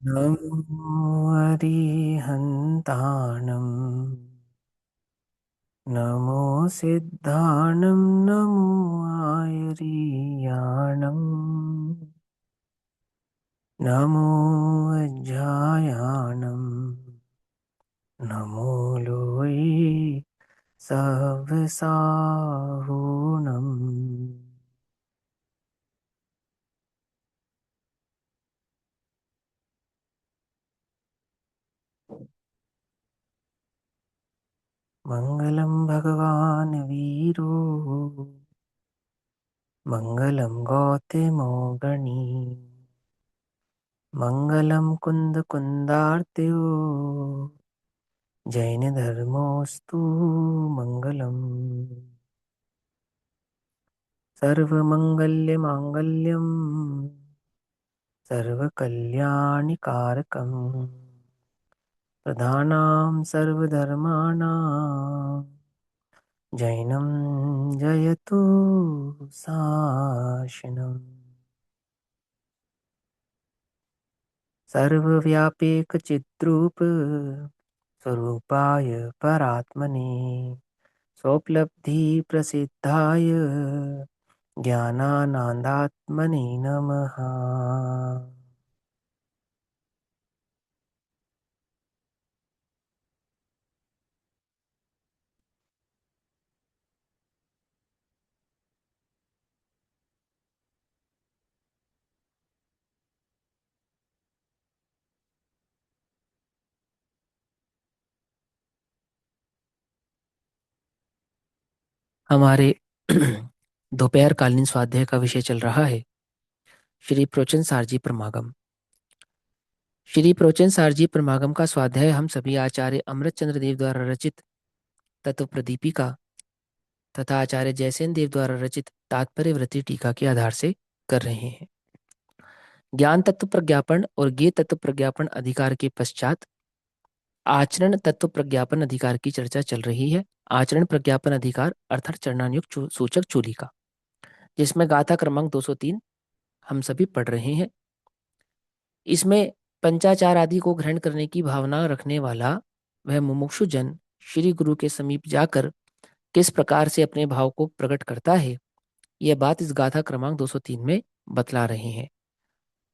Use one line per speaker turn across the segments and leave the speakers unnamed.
नमो अरिहन्ताणं नमो सिद्धाणं नमो आयर्याणं नमो अज्ञायाणं नमो लोये सवसाहुणम्। मङ्गलं भगवान् वीरो मङ्गलं गौतमो गणी मङ्गलं कुन्दकुन्दार्त्यो जैनधर्मोऽस्तु मङ्गलम्। सर्वमङ्गल्यमाङ्गल्यं सर्वकल्याणिकारकम् प्रधानां सर्वधर्माणां जैनं जयतु शासनम्। सर्वव्यापीकचिद्रूप स्वरूपाय परात्मने स्वोपलब्धिप्रसिद्धाय ज्ञानानन्दात्मने नमः। हमारे दोपहरकालीन स्वाध्याय का विषय चल रहा है श्री प्रोचन सारजी प्रमागम। श्री प्रोचन सारजी प्रमागम का स्वाध्याय हम सभी आचार्य अमृतचंद्र देव द्वारा रचित तत्व प्रदीपिका तथा आचार्य जयसेन देव द्वारा रचित तात्पर्य वृत्ति टीका के आधार से कर रहे हैं। ज्ञान तत्व प्रज्ञापन और ज्ञेय तत्व प्रज्ञापन अधिकार के पश्चात आचरण तत्व प्रज्ञापन अधिकार की चर्चा चल रही है। आचरण प्रज्ञापन अधिकार अर्थात चरणानुयुक्त सूचक चूलिका, जिसमें गाथा क्रमांक 203 हम सभी पढ़ रहे हैं। इसमें पंचाचार आदि को ग्रहण करने की भावना रखने वाला वह मुमुक्षु जन श्री गुरु के समीप जाकर किस प्रकार से अपने भाव को प्रकट करता है, यह बात इस गाथा क्रमांक 203 में बतला रहे हैं।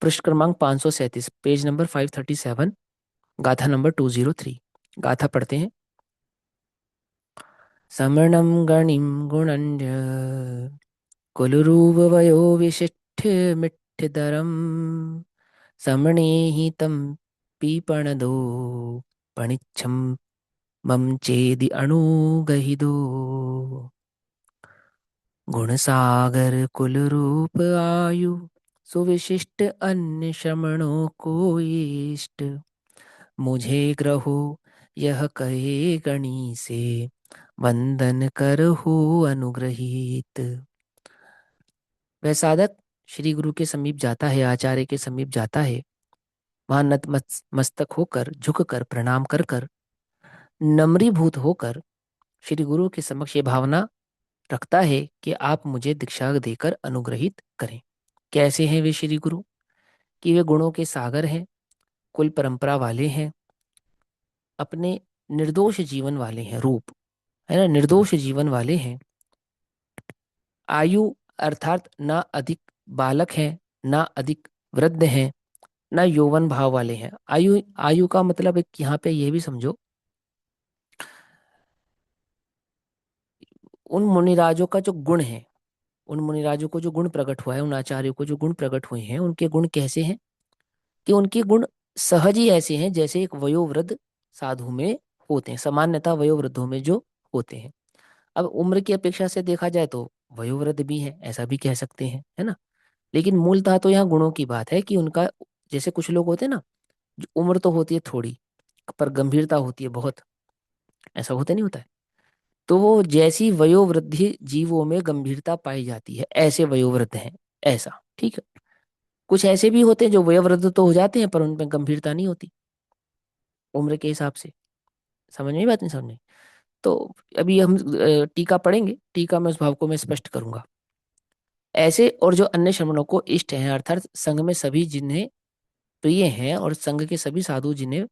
पृष्ठ क्रमांक 537, पेज नंबर 537, गाथा नंबर 203। गाथा पढ़ते हैं। समणं गणिं गुणन्य कुलरूपवयो विशिष्ट मिठ्ठदरं समणेहितं पीपणदो पणिच्छं मम चेदि अणुगहिदो गुणसागर कुल रूप आयु सुविशिष्ट अन्य श्रमणों को इष्ट मुझे ग्रहो यह कहे गणी से वंदन करहु अनुग्रहीत। वह साधक श्री गुरु के समीप जाता है, आचार्य के समीप जाता है, वहां मस्तक होकर, झुककर, प्रणाम कर कर, नम्रीभूत होकर श्री गुरु के समक्ष ये भावना रखता है कि आप मुझे दीक्षा देकर अनुग्रहित करें। कैसे हैं वे श्री गुरु? कि वे गुणों के सागर हैं, कुल परंपरा वाले हैं, अपने निर्दोष जीवन वाले हैं, रूप है ना, निर्दोष जीवन वाले हैं। आयु अर्थात ना अधिक बालक हैं, ना अधिक वृद्ध हैं, ना यौवन भाव वाले हैं। आयु आयु का मतलब एक यहाँ पे ये भी समझो, उन मुनिराजों का जो गुण है, उन मुनिराजों को जो गुण प्रकट हुआ है, उन आचार्यों को जो गुण प्रकट हुए हैं, उनके गुण कैसे हैं? कि उनके गुण सहज ही ऐसे हैं जैसे एक वयोवृद्ध साधु में होते हैं, सामान्यतः वयोवृद्धों में जो होते हैं। अब उम्र की अपेक्षा से देखा जाए तो वयोवृद्ध भी है, ऐसा भी कह सकते हैं, है ना। लेकिन मूलतः तो यहाँ गुणों की बात है कि उनका, जैसे कुछ लोग होते हैं ना, जो उम्र तो होती है थोड़ी पर गंभीरता होती है बहुत, ऐसा होता नहीं होता है। तो वो जैसी वयोवृद्धि जीवों में गंभीरता पाई जाती है, ऐसे वयोवृद्ध हैं, ऐसा ठीक है। कुछ ऐसे भी होते हैं जो वयोवृद्ध तो हो जाते हैं पर उनमें गंभीरता नहीं होती उम्र के हिसाब से। समझ में बात नहीं समझ में? तो अभी हम टीका पढ़ेंगे, टीका में उस भाव को मैं स्पष्ट करूंगा। ऐसे और जो अन्य श्रमणों को इष्ट हैं, अर्थात संघ में सभी जिन्हें तो ये हैं, और संघ के सभी साधु जिन्हें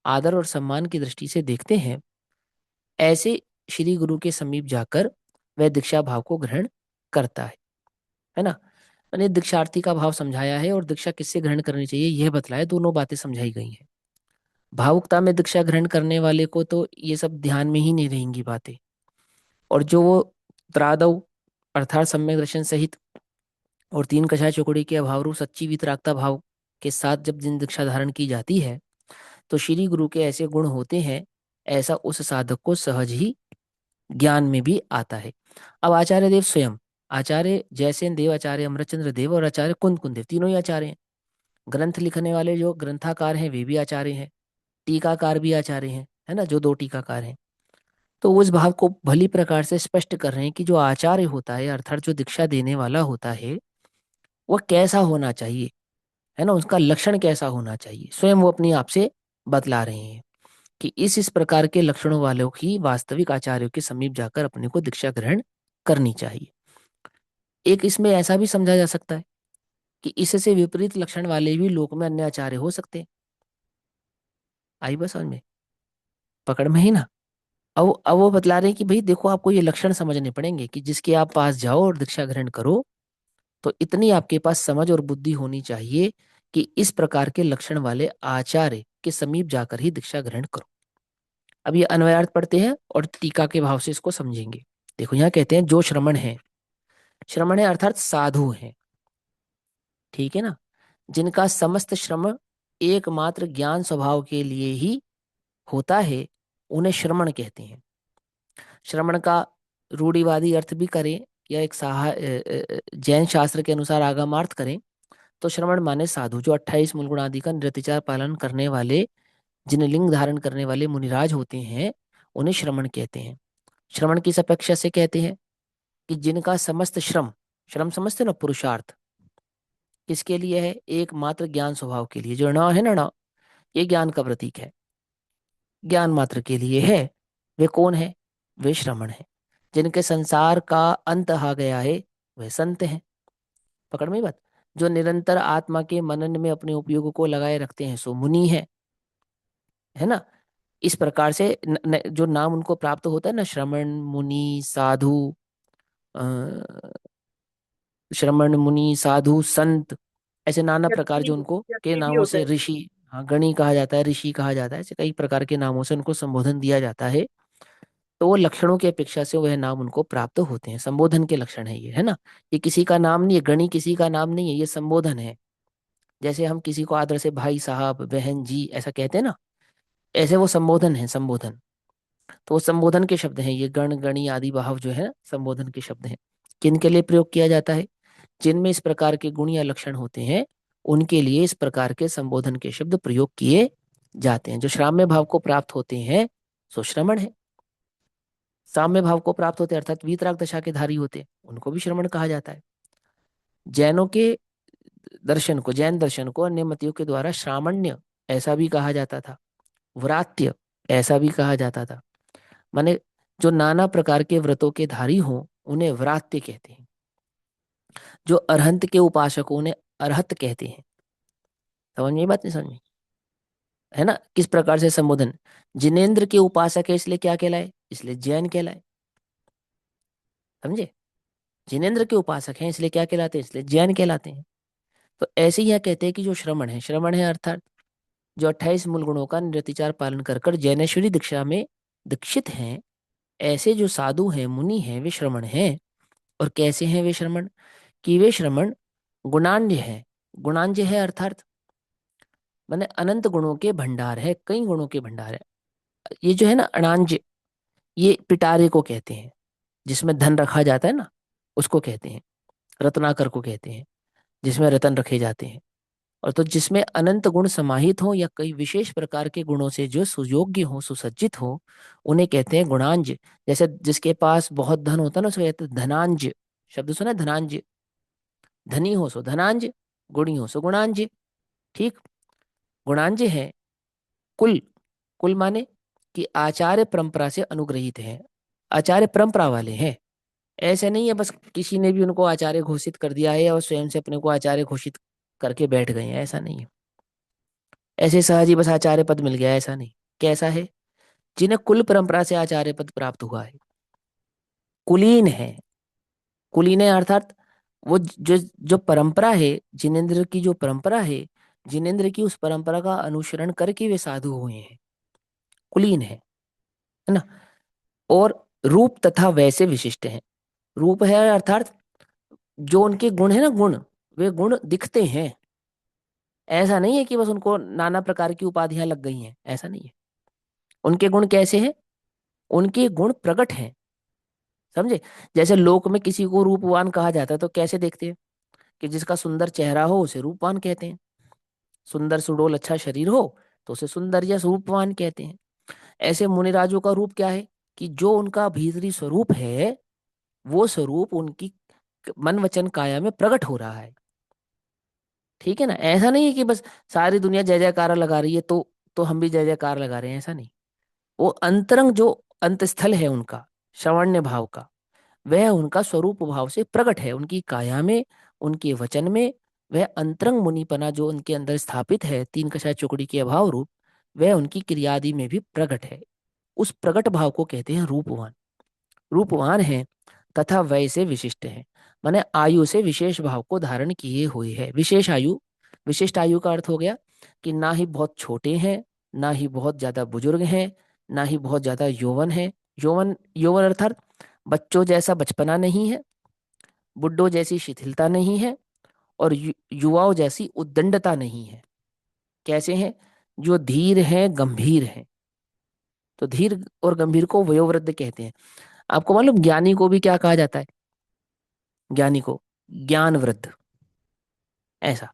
आदर और सम्मान की दृष्टि से देखते हैं, ऐसे श्री गुरु के समीप जाकर वह दीक्षा भाव को ग्रहण करता है ना। मैंने दीक्षार्थी का भाव समझाया है, और दीक्षा किससे ग्रहण करनी चाहिए यह बतलाया, दोनों बातें समझाई गई हैं। भावुकता में दीक्षा ग्रहण करने वाले को तो ये सब ध्यान में ही नहीं रहेंगी बातें, और जो वो त्रादव अर्थात सम्यक दर्शन सहित और तीन कषाय चौकड़ी के अभाव रूप सच्ची वितरागता भाव के साथ जब जिन दीक्षा धारण की जाती है, तो श्री गुरु के ऐसे गुण होते हैं, ऐसा उस साधक को सहज ही ज्ञान में भी आता है। अब आचार्य देव स्वयं, आचार्य जयसेन देव, आचार्य अमरचंद्र देव और आचार्य कुंद कुंद देव, तीनों ही आचार्य हैं। ग्रंथ लिखने वाले जो ग्रंथाकार हैं वे भी आचार्य हैं, टीकाकार भी आचार्य हैं, है ना, जो दो टीकाकार हैं। तो उस भाव को भली प्रकार से स्पष्ट कर रहे हैं कि जो आचार्य होता है अर्थात जो दीक्षा देने वाला होता है, वह कैसा होना चाहिए, है ना, उसका लक्षण कैसा होना चाहिए, स्वयं वो अपने आप से बतला रहे हैं कि इस प्रकार के लक्षणों वालों की वास्तविक आचार्यों के समीप जाकर अपने को दीक्षा ग्रहण करनी चाहिए। एक इसमें ऐसा भी समझा जा सकता है कि इससे विपरीत लक्षण वाले भी लोक में अन्य आचार्य हो सकते हैं। आई बस समझ में, पकड़ में ही ना। अब वो बतला रहे हैं कि भाई देखो, आपको ये लक्षण समझने पड़ेंगे कि जिसके आप पास जाओ और दीक्षा ग्रहण करो, तो इतनी आपके पास समझ और बुद्धि होनी चाहिए कि इस प्रकार के लक्षण वाले आचार्य के समीप जाकर ही दीक्षा ग्रहण करो। अब ये अन्वयार्थ पढ़ते हैं और टीका के भाव से इसको समझेंगे। देखो यहाँ कहते हैं जो श्रमण है, श्रमण है अर्थात साधु है, ठीक है ना, जिनका समस्त श्रम एकमात्र ज्ञान स्वभाव के लिए ही होता है, उन्हें श्रमण कहते हैं। श्रमण का रूढ़िवादी अर्थ भी करें या एक जैन शास्त्र के अनुसार आगमार्थ करें, तो श्रमण माने साधु, जो 28 मूल गुणादि का निरतिचार पालन करने वाले, जिन लिंग धारण करने वाले मुनिराज होते हैं, उन्हें श्रमण कहते हैं। श्रमण किस अपेक्षा से कहते हैं कि जिनका समस्त श्रम, श्रम समझते ना, पुरुषार्थ किसके लिए है, एकमात्र ज्ञान स्वभाव के लिए। जो न है ना, न, ये ज्ञान का प्रतीक है, ज्ञान मात्र के लिए है। वे कौन है, वे श्रमण है। जिनके संसार का अंत आ गया है, वे संत हैं। पकड़ में बात। जो निरंतर आत्मा के मनन में अपने उपयोग को लगाए रखते हैं, सो मुनि है ना। इस प्रकार से जो नाम उनको प्राप्त होता है ना, श्रमण मुनि साधु, अ, श्रमण मुनि साधु संत, ऐसे नाना प्रकार जो उनको के
व्यक्ति भी
नामों
होता
से,
है।
ऋषि, हाँ, गणी कहा जाता है, ऋषि कहा जाता है, ऐसे कई प्रकार के नामों से उनको संबोधन दिया जाता है। तो वो लक्षणों की अपेक्षा से वह नाम उनको प्राप्त होते हैं, संबोधन के लक्षण है ये, है ना। ये किसी का नाम नहीं है, गणी किसी का नाम नहीं है, ये संबोधन है। जैसे हम किसी को आदर से भाई साहब बहन जी ऐसा कहते हैं ना, ऐसे वो संबोधन है, संबोधन। तो वो संबोधन के शब्द हैं, ये गण गणी आदि भाव जो है संबोधन के शब्द हैं। किन के लिए प्रयोग किया जाता है, जिनमें इस प्रकार के गुण या लक्षण होते हैं, उनके लिए इस प्रकार के संबोधन के शब्द प्रयोग किए जाते हैं। जो श्राम्य भाव को प्राप्त होते हैं, सो श्रमण है। साम्य भाव को प्राप्त होते हैं अर्थात वीतराग दशा के धारी होते हैं, उनको भी श्रमण कहा जाता है। जैनों के दर्शन को, जैन दर्शन को अन्य मतियों के द्वारा श्रामण्य ऐसा भी कहा जाता था, व्रात्य ऐसा भी कहा जाता था। माने जो नाना प्रकार के व्रतों के धारी हों, उन्हें व्रात्य कहते हैं। जो अरहंत के उपासकों उन्हें अरहत कहते हैं। समझ में ये बात, नहीं समझ में, है ना। किस प्रकार से संबोधन, जिनेन्द्र के उपासक है इसलिए क्या कहलाए, इसलिए जैन कहलाए। समझे, जिनेन्द्र के उपासक हैं इसलिए क्या कहलाते हैं, इसलिए जैन कहलाते हैं। तो ऐसे ही यह कहते हैं कि जो श्रमण है, श्रमण है अर्थात जो 28 मूल गुणों का निरतिचार पालन कर कर जैनेश्वरी दीक्षा में दीक्षित हैं, ऐसे जो साधु हैं मुनि हैं, वे श्रमण हैं। और कैसे हैं वे श्रमण, कि वे श्रमण गुणान्य है। गुणान्य है अर्थात माने अनंत गुणों के भंडार है, कई गुणों के भंडार है। ये जो है ना अणांज, ये पिटारे को कहते हैं, जिसमें धन रखा जाता है ना, उसको कहते हैं। रत्नाकर को कहते हैं, जिसमें रतन रखे जाते हैं। और तो जिसमें अनंत गुण समाहित हो या कई विशेष प्रकार के गुणों से जो सुयोग्य हो, सुसज्जित हो, उन्हें कहते हैं गुणांज। जैसे जिसके पास बहुत धन होता है ना, उसको कहते हैं धनांज। शब्द सुना है, धनांज। धनी हो सो धनांज, गुणी हो सो गुणांज। ठीक, गुणांज है कुल। कुल माने कि आचार्य परंपरा से अनुग्रहित है, आचार्य परंपरा वाले हैं। ऐसे नहीं है बस किसी ने भी उनको आचार्य घोषित कर दिया है और स्वयं से अपने को आचार्य घोषित करके बैठ गए हैं, ऐसा नहीं है। ऐसे सहज ही बस आचार्य पद मिल गया, ऐसा नहीं। कैसा है? जिन्हें कुल परंपरा से आचार्य पद प्राप्त हुआ है, कुलीन है। कुलीन है अर्थात वो जो जो परंपरा है, जिनेंद्र की जो परंपरा है, जिनेंद्र की उस परंपरा का अनुसरण करके वे साधु हुए हैं, कुलीन है ना। और रूप तथा वैसे विशिष्ट हैं। रूप है अर्थात जो उनके गुण है ना, गुण, वे गुण दिखते हैं। ऐसा नहीं है कि बस उनको नाना प्रकार की उपाधियां लग गई हैं, ऐसा नहीं है। उनके गुण कैसे हैं? उनके गुण प्रकट हैं, समझे? जैसे लोक में किसी को रूपवान कहा जाता है तो कैसे देखते हैं? कि जिसका सुंदर चेहरा हो उसे रूपवान कहते हैं, सुंदर सुडोल अच्छा शरीर हो तो उसे सुंदर या रूपवान कहते हैं। ऐसे मुनिराजों का रूप क्या है? कि जो उनका भीतरी स्वरूप है, वो स्वरूप उनकी मन वचन काया में प्रकट हो रहा है। ठीक है ना? ऐसा नहीं है कि बस सारी दुनिया जय जयकारा लगा रही है तो हम भी जय जयकार लगा रहे हैं, ऐसा नहीं। वो अंतरंग जो अंतस्थल है उनका, श्रवण्य भाव का, वह उनका स्वरूप भाव से प्रकट है, उनकी काया में, उनके वचन में। वह अंतरंग मुनिपना जो उनके अंदर स्थापित है, तीन कषाय चौकड़ी के अभाव रूप, वह उनकी क्रियादि में भी प्रकट है। उस प्रकट भाव को कहते हैं रूपवान। रूपवान है तथा वैसे विशिष्ट है, माने आयु से विशेष भाव को धारण किए हुए है। विशेष आयु, विशिष्ट आयु का अर्थ हो गया कि ना ही बहुत छोटे हैं, ना ही बहुत ज्यादा बुजुर्ग हैं, ना ही बहुत ज्यादा यौवन है। यौवन, यौवन अर्थात बच्चों जैसा बचपना नहीं है, बुड्ढों जैसी शिथिलता नहीं है, और युवाओं जैसी उद्दंडता नहीं है। कैसे हैं? जो धीर हैं, गंभीर हैं। तो धीर और गंभीर को वयोवृद्ध कहते हैं। आपको मालूम ज्ञानी को भी क्या कहा जाता है? ज्ञानी को ज्ञान वृद्ध, ऐसा।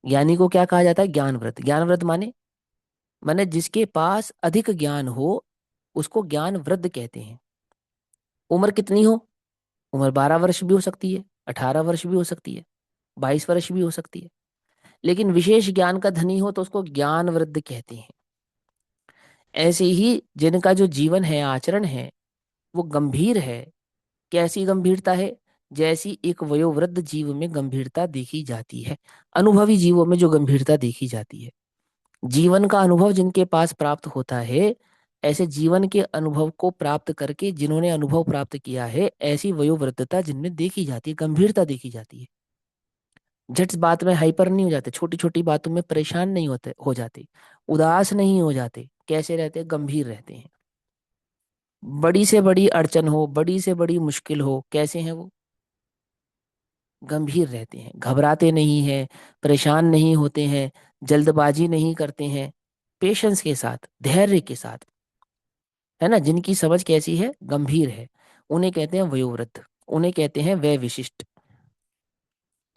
ज्ञानी को क्या कहा जाता है? ज्ञान वृद्ध। ज्ञान वृद्ध माने, माने जिसके पास अधिक ज्ञान हो उसको ज्ञान वृद्ध कहते हैं। उम्र कितनी हो? उम्र 12 वर्ष भी हो सकती है, 18 वर्ष भी हो सकती है, 22 वर्ष भी हो सकती है। लेकिन विशेष ज्ञान का धनी हो तो उसको ज्ञान वृद्ध कहते हैं। ऐसे ही जिनका जो जीवन है, आचरण है, वो गंभीर है। कैसी गंभीरता है? जैसी एक वयोवृद्ध जीव में गंभीरता देखी जाती है, अनुभवी जीवों में जो गंभीरता देखी जाती है। जीवन का अनुभव जिनके पास प्राप्त होता है, ऐसे जीवन के अनुभव को प्राप्त करके जिन्होंने अनुभव प्राप्त किया है, ऐसी वयोवृद्धता जिनमें देखी जाती है, गंभीरता देखी जाती है। झट बात में हाइपर नहीं हो जाते, छोटी छोटी बातों में परेशान नहीं होते, हो जाते, उदास नहीं हो जाते। कैसे रहते? गंभीर रहते हैं। बड़ी से बड़ी अड़चन हो, बड़ी से बड़ी मुश्किल हो, कैसे हैं वो? गंभीर रहते हैं, घबराते नहीं हैं, परेशान नहीं होते हैं, जल्दबाजी नहीं करते हैं, पेशेंस के साथ, धैर्य के साथ, है ना। जिनकी समझ कैसी है? गंभीर है। उन्हें कहते हैं वयोवृद्ध, उन्हें कहते हैं वे विशिष्ट।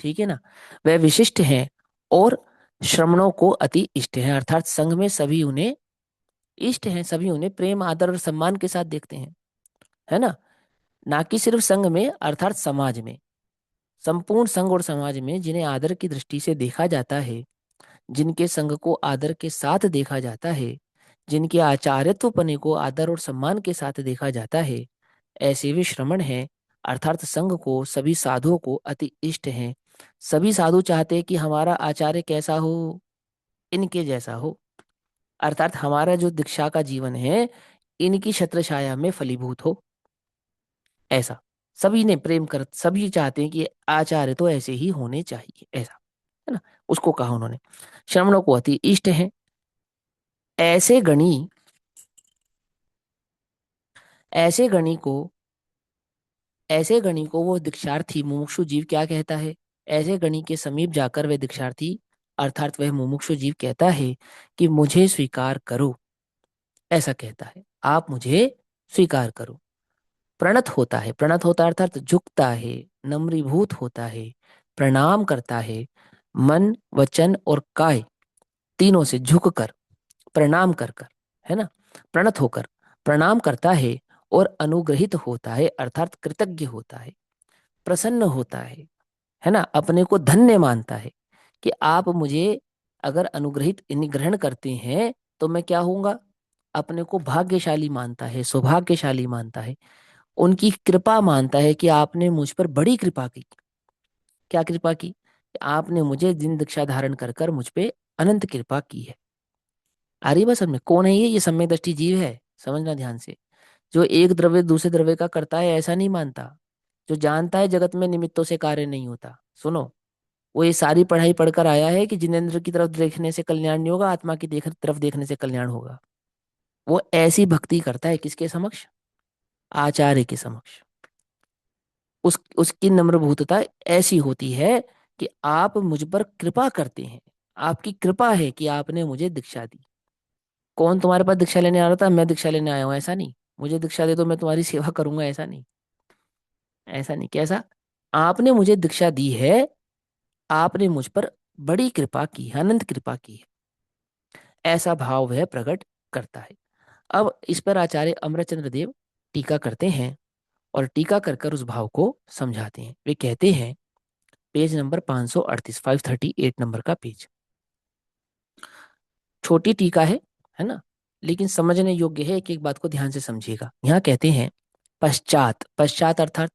ठीक है ना? वे विशिष्ट हैं और श्रमणों को अति इष्ट है, अर्थात संघ में सभी उन्हें इष्ट हैं, सभी उन्हें प्रेम आदर और सम्मान के साथ देखते हैं, है ना। ना कि सिर्फ संघ में अर्थात समाज में, संपूर्ण संघ और समाज में जिन्हें आदर की दृष्टि से देखा जाता है, जिनके संघ को आदर के साथ देखा जाता है, जिनके आचार्यत्वपने को आदर और सम्मान के साथ देखा जाता है, ऐसे वे श्रमण हैं। अर्थात संघ को, सभी साधुओं को अति इष्ट हैं। सभी साधु चाहते हैं कि हमारा आचार्य कैसा हो? इनके जैसा हो। अर्थात हमारा जो दीक्षा का जीवन है, इनकी छत्र छाया में फलीभूत हो, ऐसा। सभी ने प्रेम कर, सभी चाहते हैं कि आचार्य तो ऐसे ही होने चाहिए, ऐसा, है ना। उसको कहा उन्होंने श्रमणों को अति इष्ट है। ऐसे गणी, ऐसे गणी को, ऐसे गणी को वो दीक्षार्थी मुमुक्षु जीव क्या कहता है? ऐसे गणी के समीप जाकर वह दीक्षार्थी अर्थात वह मुमुक्षु जीव कहता है कि मुझे स्वीकार करो, ऐसा कहता है, आप मुझे स्वीकार करो। प्रणत होता है, प्रणत होता है अर्थात झुकता है, नम्रीभूत होता है, प्रणाम करता है, मन वचन और काय तीनों से झुककर, प्रणाम कर कर, है ना, प्रणत होकर प्रणाम करता है, और अनुग्रहित होता है अर्थात कृतज्ञ होता है, प्रसन्न होता है ना, अपने को धन्य मानता है कि आप मुझे अगर अनुग्रहित ग्रहण करते हैं तो मैं क्या होऊंगा? अपने को भाग्यशाली मानता है, सौभाग्यशाली मानता है, उनकी कृपा मानता है कि आपने मुझ पर बड़ी कृपा की। क्या कृपा की? आपने मुझे दिन दीक्षा धारण कर कर मुझ पे अनंत कृपा की है। आ रही बस समझ में? कौन है ये सम्यक दृष्टि जीव है, समझना ध्यान से। जो एक द्रव्य दूसरे द्रव्य का करता है ऐसा नहीं मानता, जो जानता है जगत में निमित्तों से कार्य नहीं होता। सुनो, वो ये सारी पढ़ाई पढ़कर आया है कि जिनेंद्र की तरफ देखने से कल्याण नहीं होगा, आत्मा की तरफ देखने से कल्याण होगा। वो ऐसी भक्ति करता है किसके समक्ष? आचार्य के समक्ष। उसकी नम्रभूतता ऐसी होती है कि आप मुझ पर कृपा करते हैं, आपकी कृपा है कि आपने मुझे दीक्षा दी। कौन तुम्हारे पास दीक्षा लेने आ रहा था? मैं दीक्षा लेने आया हूँ, ऐसा नहीं। मुझे दीक्षा दे तो मैं तुम्हारी सेवा करूंगा, ऐसा नहीं। ऐसा नहीं, कैसा? आपने मुझे दीक्षा दी है, आपने मुझ पर बड़ी कृपा की है, अनंत कृपा की है, ऐसा भाव वह प्रकट करता है। अब इस पर आचार्य अमरचंद्र देव टीका करते हैं और टीका कर कर उस भाव को समझाते हैं। वे कहते हैं, पेज नंबर 538, 538 नंबर का पेज, छोटी टीका है ना, लेकिन समझने योग्य है। एक एक बात को ध्यान से समझिएगा। यहाँ कहते हैं, पश्चात, पश्चात अर्थात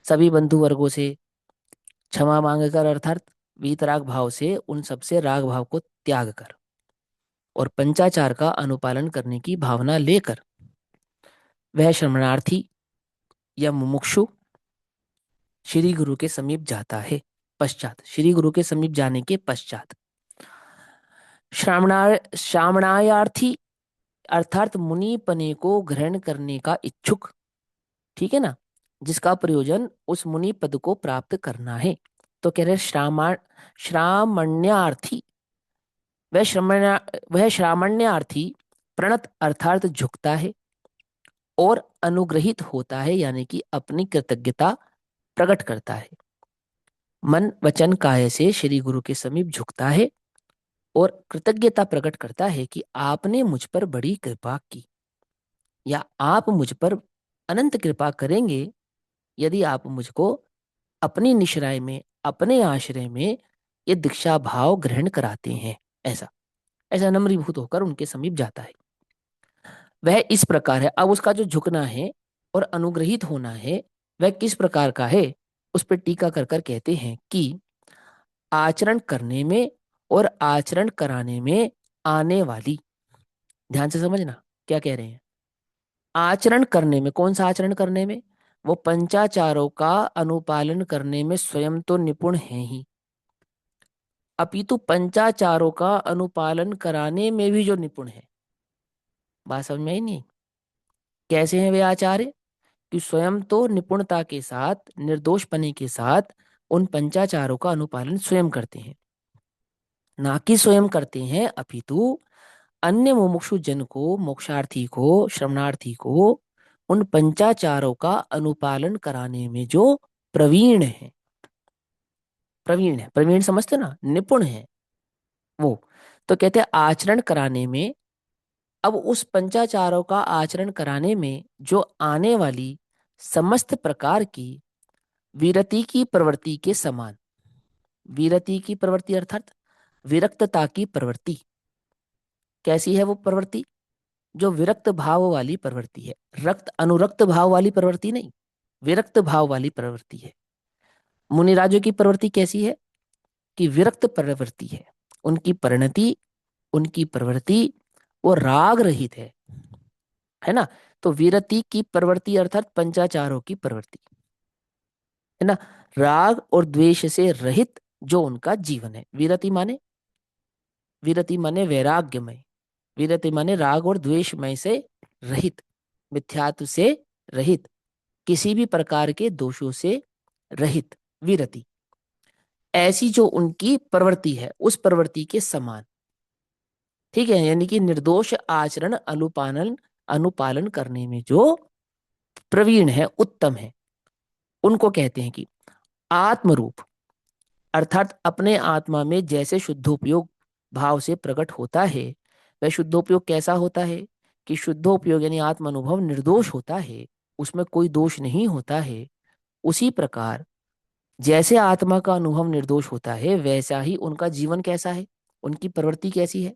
सभी बंधु वर्गों से क्षमा मांगकर, अर्थात वीतराग भाव से उन सबसे राग भाव को त्याग कर और पंचाचार का अनुपालन करने की भावना लेकर वह शरणार्थी या मुमुक्षु श्री गुरु के समीप जाता है। पश्चात, श्री गुरु के समीप जाने के पश्चात श्रामणायार्थी अर्थात मुनि पने को ग्रहण करने का इच्छुक, ठीक है ना, जिसका प्रयोजन उस मुनि पद को प्राप्त करना है। तो कह रहे श्रामण्यार्थी, वह श्रामण्यार्थी प्रणत अर्थात झुकता है और अनुग्रहित होता है, यानी कि अपनी कृतज्ञता प्रकट करता है। मन वचन काया से श्री गुरु के समीप झुकता है और कृतज्ञता प्रकट करता है कि आपने मुझ पर बड़ी कृपा की, या आप मुझ पर अनंत कृपा करेंगे यदि आप मुझको अपनी निश्राय में, अपने आश्रय में ये दीक्षा भाव ग्रहण कराते हैं। ऐसा ऐसा नम्रीभूत होकर उनके समीप जाता है। वह इस प्रकार है। अब उसका जो झुकना है और अनुग्रहित होना है, वह किस प्रकार का है? उस पर टीका कर कर कहते हैं कि आचरण करने में और आचरण कराने में आने वाली, ध्यान से समझना क्या कह रहे हैं। आचरण करने में, कौन सा आचरण करने में? वो पंचाचारों का अनुपालन करने में स्वयं तो निपुण है ही, अपितु पंचाचारों का अनुपालन कराने में भी जो निपुण है। बात समझ में आई नहीं? कैसे हैं वे आचार्य? कि स्वयं तो निपुणता के साथ, निर्दोषपने के साथ उन पंचाचारों का अनुपालन स्वयं करते हैं, ना कि स्वयं करते हैं, अपितु अन्य मुमुक्षु जन को, मोक्षार्थी को, श्रवणार्थी को उन पंचाचारों का अनुपालन कराने में जो प्रवीण है, प्रवीण है, प्रवीण समझते ना, निपुण है वो। तो कहते हैं आचरण कराने में, अब उस पंचाचारों का आचरण कराने में जो आने वाली समस्त प्रकार की विरति की प्रवृत्ति के समान। विरति की प्रवृत्ति अर्थात विरक्तता की प्रवृत्ति। कैसी है वो प्रवृत्ति? जो विरक्त भाव वाली प्रवृत्ति है, रक्त अनुरक्त भाव वाली प्रवृत्ति नहीं, विरक्त भाव वाली प्रवृत्ति है। मुनिराजों की प्रवृत्ति कैसी है? कि विरक्त प्रवृत्ति है। उनकी परिणति, उनकी प्रवृत्ति वो राग रहित है ना। तो विरति की प्रवृत्ति अर्थात पंचाचारों की प्रवृत्ति, है ना, राग और द्वेष से रहित जो उनका जीवन है। विरति माने, विरति माने वैराग्यमय, विरति माने राग और द्वेषमय से रहित, मिथ्यात्व से रहित, किसी भी प्रकार के दोषों से रहित विरति। ऐसी जो उनकी प्रवृत्ति है उस प्रवृत्ति के समान, ठीक है, यानी कि निर्दोष आचरण अनुपालन अनुपालन करने में जो प्रवीण है, उत्तम है, उनको कहते हैं कि आत्मरूप, अर्थात अपने आत्मा में जैसे शुद्धोपयोग भाव से प्रकट होता है, वह शुद्धोपयोग कैसा होता है? कि शुद्धोपयोग यानी आत्म अनुभव निर्दोष होता है, उसमें कोई दोष नहीं होता है। उसी प्रकार जैसे आत्मा का अनुभव निर्दोष होता है, वैसा ही उनका जीवन कैसा है, उनकी प्रवृत्ति कैसी है?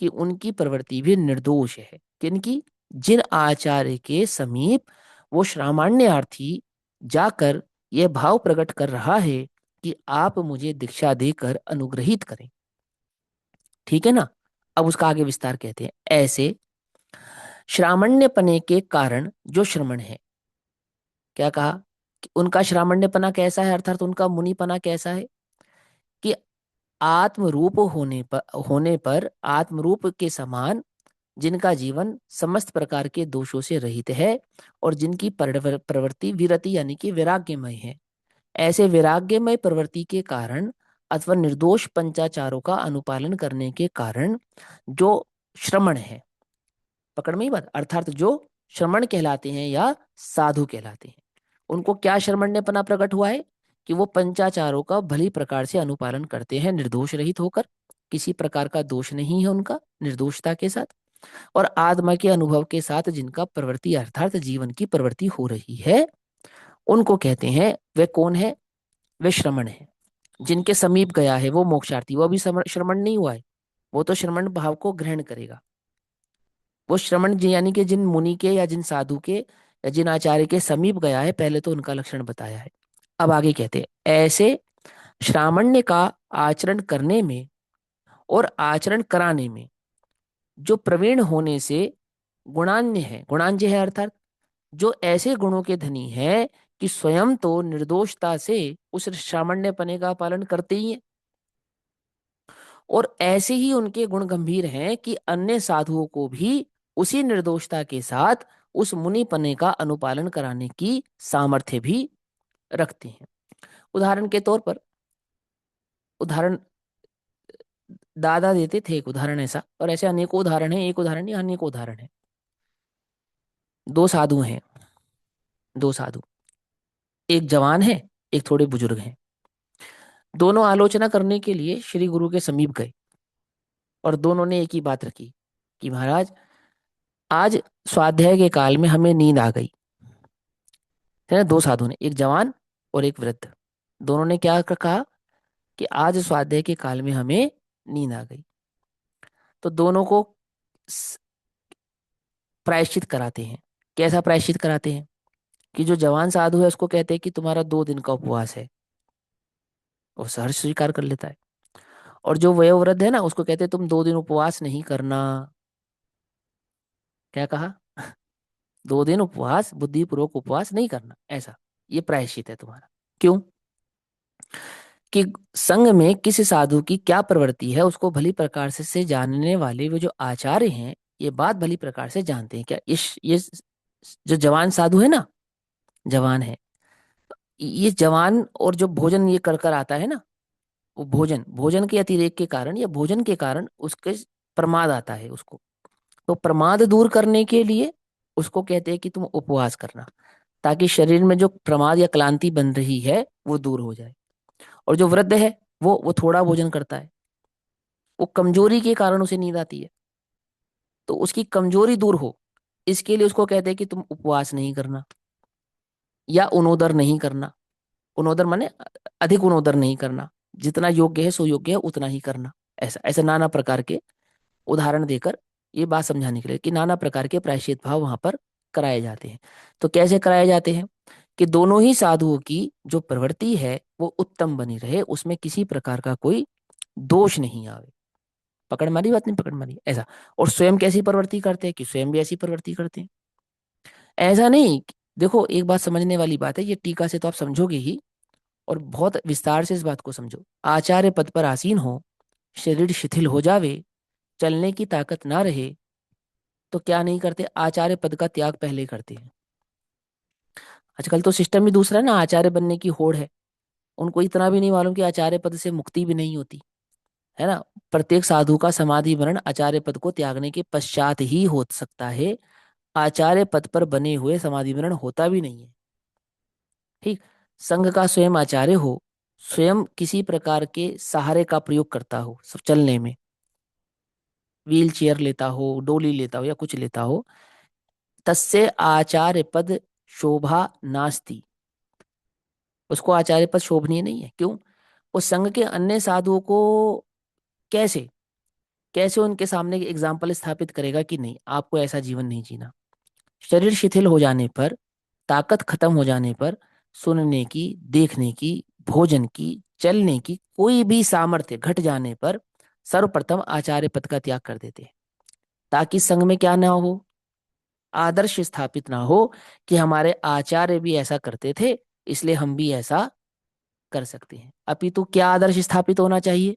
कि उनकी प्रवृत्ति भी निर्दोष है। किनकी? जिन आचार्य के समीप वो श्रामान्यार्थी जाकर यह भाव प्रकट कर रहा है कि आप मुझे दीक्षा देकर अनुग्रहित करें, ठीक है ना। अब उसका आगे विस्तार कहते हैं। ऐसे श्रामण्यपने के कारण जो श्रमण है, क्या कहा कि उनका श्रामण्यपना कैसा है, अर्थात उनका मुनिपना कैसा है कि आत्मरूप होने पर आत्मरूप के समान, जिनका जीवन समस्त प्रकार के दोषों से रहित है और जिनकी प्रवृत्ति विरति यानी कि वैराग्यमय है। ऐसे वैराग्यमय प्रवृत्ति के कारण अथवा निर्दोष पंचाचारों का अनुपालन करने के कारण जो श्रमण है, पकड़ में ही बात, अर्थात जो श्रमण कहलाते हैं या साधु कहलाते हैं, उनको क्या श्रमण्यपना प्रकट हुआ है कि वो पंचाचारों का भली प्रकार से अनुपालन करते हैं, निर्दोष रहित होकर, किसी प्रकार का दोष नहीं है उनका, निर्दोषता के साथ, और आत्मा के अनुभव के साथ जिनका प्रवृत्ति अर्थात जीवन की प्रवृत्ति हो रही है, उनको कहते हैं, वे कौन है, वे श्रमण है। जिनके समीप गया है वो मोक्षार्थी, वो अभी श्रमण नहीं हुआ है, वो तो श्रमण भाव को ग्रहण करेगा। वो श्रमण यानी कि जिन मुनि के या जिन साधु के या जिन आचार्य के समीप गया है, पहले तो उनका लक्षण बताया है। अब आगे कहते हैं, ऐसे श्रामण्य का आचरण करने में और आचरण कराने में जो प्रवीण होने से गुणान्य है, गुणान्य है अर्थात जो ऐसे गुणों के धनी है कि स्वयं तो निर्दोषता से उस श्रामण्यपने का पालन करते ही हैं, और ऐसे ही उनके गुण गंभीर हैं कि अन्य साधुओं को भी उसी निर्दोषता के साथ उस मुनिपने का अनुपालन कराने की सामर्थ्य भी रखते हैं। उदाहरण के तौर पर, उदाहरण दादा देते थे एक उदाहरण ऐसा, और ऐसे अनेकों उदाहरण हैं, एक उदाहरण नहीं अनेकों उदाहरण है। दो साधु हैं, दो साधु, एक जवान है, एक थोड़े बुजुर्ग हैं। दोनों आलोचना करने के लिए श्री गुरु के समीप गए और दोनों ने एक ही बात रखी कि महाराज, आज स्वाध्याय के काल में हमें नींद आ गई है ना। दो साधु ने, एक जवान और एक वृद्ध, दोनों ने क्या कहा कि आज स्वाध्याय के काल में हमें नींद आ गई। तो दोनों को प्रायश्चित कराते हैं। कैसा प्रायश्चित कराते हैं कि जो जवान साधु है उसको कहते हैं कि तुम्हारा 2 दिन का उपवास है, वो सहर्ष स्वीकार कर लेता है। और जो वयोवृद्ध है ना, उसको कहते हैं तुम 2 दिन उपवास नहीं करना। क्या कहा, 2 दिन उपवास, बुद्धिपूर्वक उपवास नहीं करना, ऐसा ये प्रायश्चित है तुम्हारा। क्यों कि संघ में किस साधु की क्या प्रवृत्ति है उसको भली प्रकार से जानने वाले वो जो आचार्य हैं, ये बात भली प्रकार से जानते हैं। क्या इस ये जो जवान साधु है ना, जवान है, ये जवान और जो भोजन ये कर कर आता है ना, वो भोजन भोजन के अतिरेक के कारण या भोजन के कारण उसके प्रमाद आता है उसको। तो प्रमाद दूर करने के लिए उसको कहते हैं कि तुम उपवास करना, ताकि शरीर में जो प्रमाद या क्लांति बन रही है वो दूर हो जाए। और जो वृद्ध है वो थोड़ा भोजन करता है, वो कमजोरी के कारण उसे नींद आती है, तो उसकी कमजोरी दूर हो इसके लिए उसको कहते हैं कि तुम उपवास नहीं करना या उनोदर नहीं करना। उनोदर माने अधिक उनोदर नहीं करना, जितना योग्य है सो योग्य है उतना ही करना। ऐसा ऐसा नाना प्रकार के उदाहरण देकर ये बात समझाने के लिए कि नाना प्रकार के प्रायश्चित भाव वहां पर कराए जाते हैं। तो कैसे कराए जाते हैं कि दोनों ही साधुओं की जो प्रवृत्ति है वो उत्तम बनी रहे, उसमें किसी प्रकार का कोई दोष नहीं आवे। पकड़ मारी बात, नहीं पकड़ मारी, ऐसा। और स्वयं कैसी प्रवृत्ति करते हैं कि स्वयं भी ऐसी प्रवृत्ति करते हैं, ऐसा नहीं। देखो एक बात समझने वाली बात है, ये टीका से तो आप समझोगे ही, और बहुत विस्तार से इस बात को समझो। आचार्य पद पर आसीन हो, शरीर शिथिल हो जावे, चलने की ताकत ना रहे, तो क्या नहीं करते, आचार्य पद का त्याग पहले करते हैं। आजकल तो सिस्टम भी दूसरा है ना, आचार्य बनने की होड़ है, उनको इतना भी नहीं मालूम कि आचार्य पद से मुक्ति भी नहीं होती है ना। प्रत्येक साधु का समाधि मरण आचार्य पद को त्यागने के पश्चात ही हो सकता है, आचार्य पद पर बने हुए समाधि मरण होता भी नहीं है। ठीक, संघ का स्वयं आचार्य हो, स्वयं किसी प्रकार के सहारे का प्रयोग करता हो सब चलने में, व्हील चेयर लेता हो, डोली लेता हो या कुछ लेता हो, तस्य आचार्य पद शोभा नास्ति, उसको आचार्य पद शोभनीय नहीं है। क्यों, उस संघ के अन्य साधुओं को कैसे कैसे उनके सामने एग्जाम्पल स्थापित करेगा कि नहीं, आपको ऐसा जीवन नहीं जीना। शरीर शिथिल हो जाने पर, ताकत खत्म हो जाने पर, सुनने की, देखने की, भोजन की, चलने की कोई भी सामर्थ्य घट जाने पर सर्वप्रथम आचार्य पद का त्याग कर देते हैं, ताकि संघ में क्या ना हो, आदर्श स्थापित ना हो कि हमारे आचार्य भी ऐसा करते थे इसलिए हम भी ऐसा कर सकते हैं। अपितु क्या आदर्श स्थापित होना चाहिए